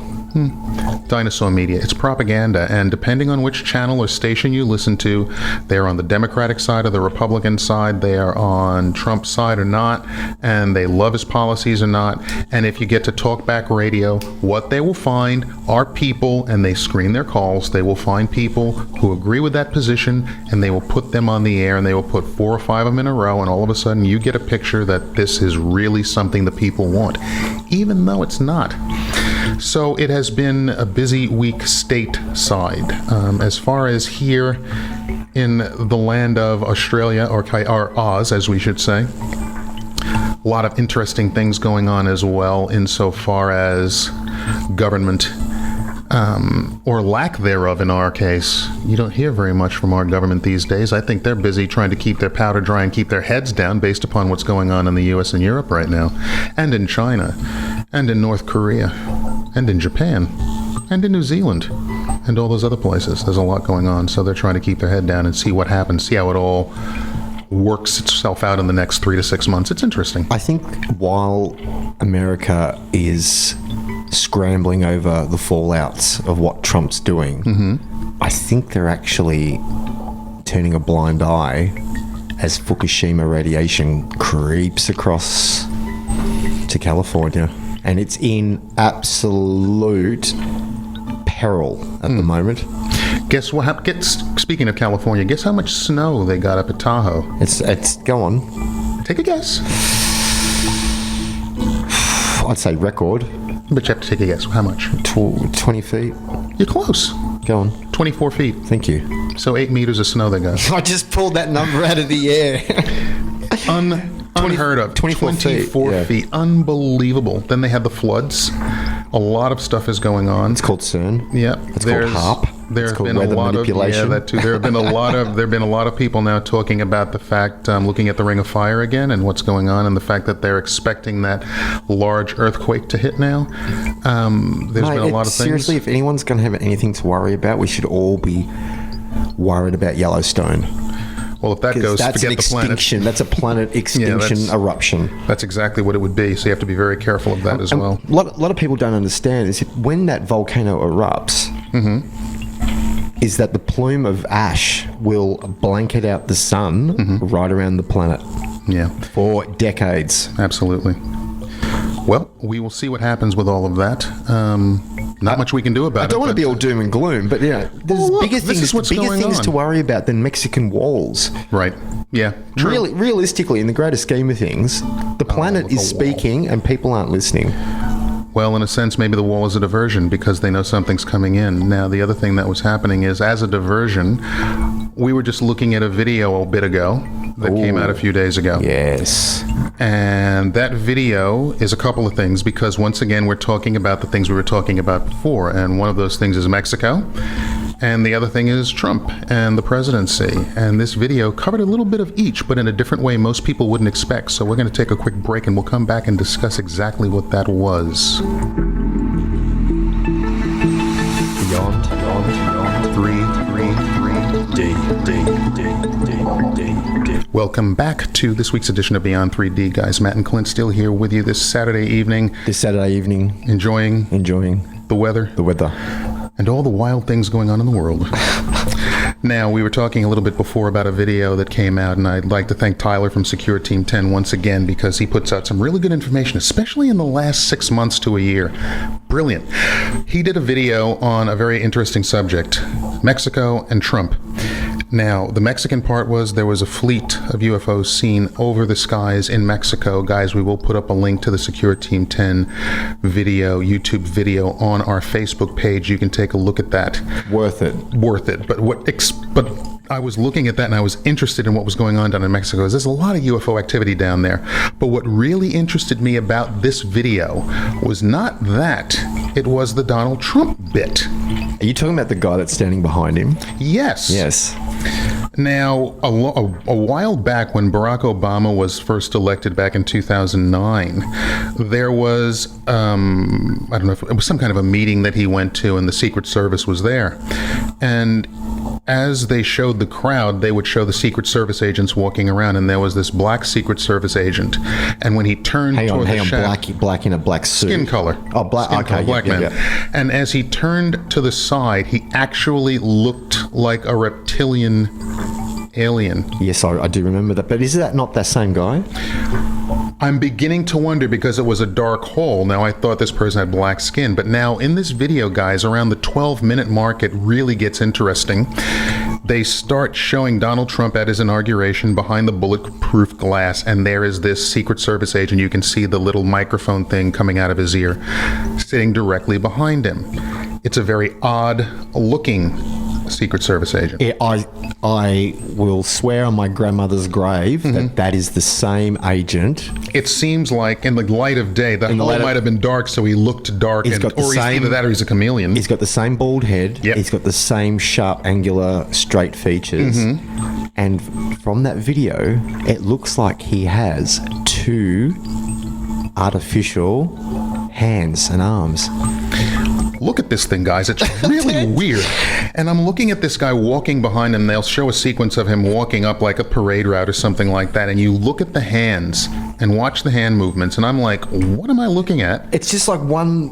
Media. It's propaganda, and depending on which channel or station you listen to, they're on the Democratic side or the Republican side, they are on Trump's side or not, and they love his policies or not. And if you get to talkback radio, what they will find are people, and they screen their calls, they will find people who agree with that position, and they will put them on the air, and they will put 4 or 5 of them in a row, and all of a sudden you get a picture that this is really something the people want, even though it's not. So it has been a busy week stateside. As far as here in the land of Australia, or Oz, as we should say, a lot of interesting things going on as well insofar as government, or lack thereof in our case. You don't hear very much from our government these days. I think they're busy trying to keep their powder dry and keep their heads down based upon what's going on in the U.S. and Europe right now, and in China, and in North Korea, and in Japan, and in New Zealand, and all those other places. There's a lot going on, so they're trying to keep their head down and see what happens, see how it all works itself out in the next 3 to 6 months. It's interesting. I think while America is scrambling over the fallouts of what Trump's doing, I think they're actually turning a blind eye as Fukushima radiation creeps across to California. And it's in absolute peril at the moment. Guess what happened? Speaking of California, guess how much snow they got up at Tahoe? It's go on. Take a guess. I'd say record. But you have to take a guess. How much? 20 feet. You're close. Go on. 24 feet. Thank you. So 8 meters of snow they got. I just pulled that number out of the air. Unheard of. 24 feet. Unbelievable. Then they had the floods. A lot of stuff is going on. It's called CERN. Yeah. It's called HARP. There's been a lot of that too. There have been a lot of people now talking about the fact, looking at the Ring of Fire again and what's going on, and the fact that they're expecting that large earthquake to hit now. There's been a lot of things. Seriously, if anyone's going to have anything to worry about, we should all be worried about Yellowstone. Well, if that goes, that's forget an the planet. extinction. That's a planet extinction eruption. That's exactly what it would be. So you have to be very careful of that as well. A lot of people don't understand is when that volcano erupts, is that the plume of ash will blanket out the sun right around the planet. Yeah. For decades. Absolutely. Well, we will see what happens with all of that. Not much we can do about it. I don't want to be all doom and gloom, but there's bigger things to worry about than Mexican walls. Right. Yeah. True. Realistically, in the greater scheme of things, the planet is speaking and people aren't listening. Well, in a sense, maybe the wall is a diversion because they know something's coming in. Now, the other thing that was happening is, as a diversion, we were just looking at a video a bit ago that came out a few days ago. Yes. And that video is a couple of things because, once again, we're talking about the things we were talking about before. And one of those things is Mexico. And the other thing is Trump and the presidency. And this video covered a little bit of each, but in a different way most people wouldn't expect. So we're going to take a quick break and we'll come back and discuss exactly what that was. Beyond 3D. Welcome back to this week's edition of Beyond 3D, guys. Matt and Clint still here with you this Saturday evening. Enjoying the weather. And all the wild things going on in the world. Now, we were talking a little bit before about a video that came out, and I'd like to thank Tyler from Secure Team 10 once again because he puts out some really good information, especially in the last 6 months to a year. Brilliant. He did a video on a very interesting subject, Mexico and Trump. Now, the Mexican part was there was a fleet of UFOs seen over the skies in Mexico. Guys, we will put up a link to the Secure Team 10 video, YouTube video on our Facebook page. You can take a look at that. Worth it. Worth it. But I was looking at that and I was interested in what was going on down in Mexico. There's a lot of UFO activity down there. But what really interested me about this video was not that. It was the Donald Trump bit. Are you talking about the guy that's standing behind him? Yes. Yes. Now, a while back when Barack Obama was first elected back in 2009, there was, I don't know if it was some kind of a meeting that he went to and the Secret Service was there. And as they showed the crowd, they would show the Secret Service agents walking around, and there was this black Secret Service agent. And when he turned toward the shadow, black in a black suit, skin color. Oh, black. Skin Okay, color, black man. Yeah. And as he turned to the side, he actually looked like a reptilian alien. Yes, I do remember that. But is that not that same guy? I'm beginning to wonder because it was a dark hole. Now, I thought this person had black skin. But now in this video, guys, around the 12-minute mark, it really gets interesting. They start showing Donald Trump at his inauguration behind the bulletproof glass, and there is this Secret Service agent. You can see the little microphone thing coming out of his ear, sitting directly behind him. It's a very odd-looking Secret Service agent. I will swear on my grandmother's grave that is the same agent. It seems like in the light of day, the hole might have been dark, so he looked dark, or he's either that or he's a chameleon. He's got the same bald head. Yep. He's got the same sharp, angular, straight features. And from that video, it looks like he has two artificial hands and arms. Look at this thing, guys. It's really weird. And I'm looking at this guy walking behind him. They'll show a sequence of him walking up like a parade route or something like that. And you look at the hands and watch the hand movements. And I'm like, what am I looking at? It's just like one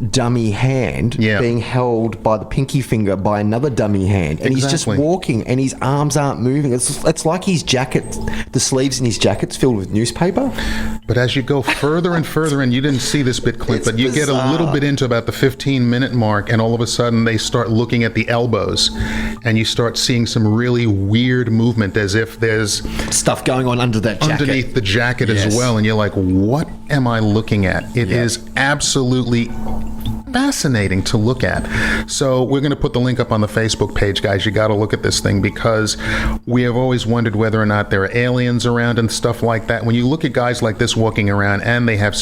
dummy hand being held by the pinky finger by another dummy hand. And he's just walking and his arms aren't moving. It's like his jacket, the sleeves in his jacket's filled with newspaper. But as you go further and further in, you didn't see this bit, Clint, but you get a little bit into about the 15-minute mark, and all of a sudden they start looking at the elbows, and you start seeing some really weird movement as if there's stuff going on under that jacket. Underneath the jacket as well, and you're like, what am I looking at? It is absolutely fascinating to look at. So we're going to put the link up on the Facebook page, guys. You got to look at this thing because we have always wondered whether or not there are aliens around and stuff like that. When you look at guys like this walking around and they have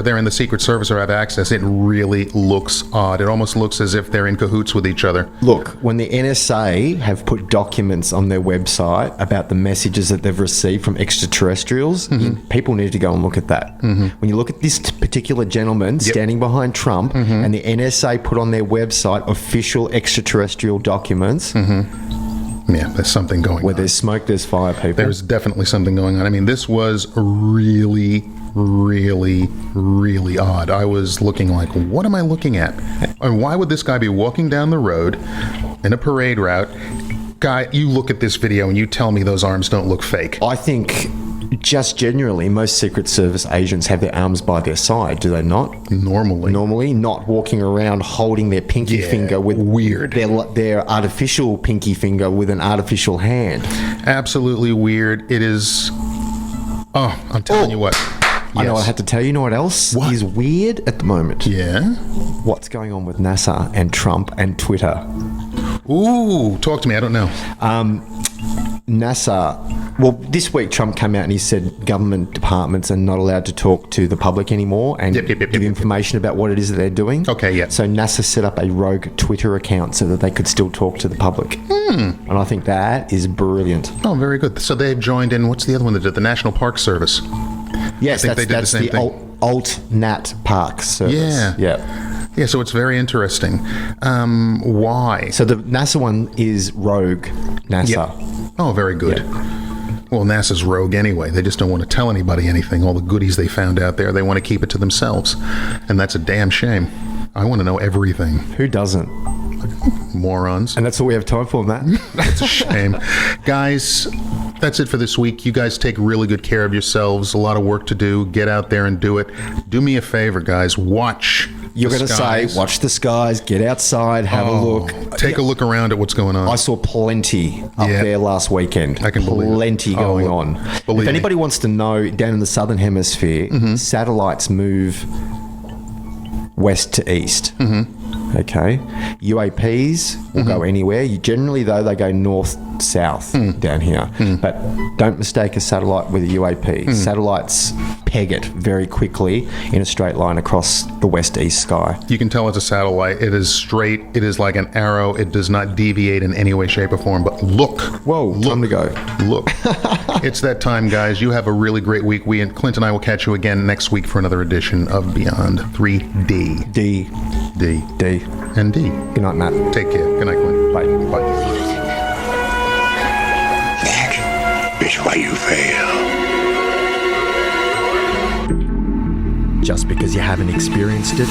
they're in the Secret Service or have access, it really looks odd. It almost looks as if they're in cahoots with each other. Look, when the NSA have put documents on their website about the messages that they've received from extraterrestrials, people need to go and look at that. When you look at this particular gentleman standing behind Trump and the NSA put on their website official extraterrestrial documents. Yeah, there's something going on. Where there's smoke, there's fire, people. There's definitely something going on. I mean, this was really, really, really odd. I was looking like, what am I looking at? And why would this guy be walking down the road in a parade route? Guy, you look at this video and you tell me those arms don't look fake. I think just generally, most Secret Service agents have their arms by their side, do they not? Normally, not walking around holding their pinky finger with their artificial pinky finger with an artificial hand. Absolutely weird. It is. Oh, I'm telling you what. I know I had to tell you. You know what else is weird at the moment? Yeah. What's going on with NASA and Trump and Twitter? Ooh, talk to me. I don't know. NASA, well, this week Trump came out and he said government departments are not allowed to talk to the public anymore and give information about what it is that they're doing. Okay, yeah. So NASA set up a rogue Twitter account so that they could still talk to the public. And I think that is brilliant. Oh, very good. So they've joined in, what's the other one that did? The National Park Service. Yes, that's the Alt-Nat Park Service. Yeah, so it's very interesting. Why? So the NASA one is rogue NASA. Oh, very good. Well, NASA's rogue anyway. They just don't want to tell anybody anything. All the goodies they found out there, they want to keep it to themselves. And that's a damn shame. I want to know everything. Who doesn't? Morons. And that's all we have time for, Matt. That's a shame. Guys, That's it for this week. You guys take really good care of yourselves. A lot of work to do. Get out there and do it. Do me a favor, guys. Watch. You're going to say, watch the skies, get outside, have a look. Take a look around at what's going on. I saw plenty up there last weekend. I can believe it. Plenty going on. If anybody wants to know, down in the southern hemisphere, satellites move west to east. Okay, UAPs will go anywhere. Generally, though, they go north-south down here. But don't mistake a satellite with a UAP. Satellites peg it very quickly in a straight line across the west-east sky. You can tell it's a satellite. It is straight. It is like an arrow. It does not deviate in any way, shape, or form. But look. Whoa, time to go. Look. It's that time, guys. You have a really great week. Clint and I will catch you again next week for another edition of Beyond 3D. D. And D. Good night, Matt. Take care. Good night, Clint. Bye. That is why you fail. Just because you haven't experienced it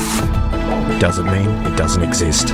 doesn't mean it doesn't exist.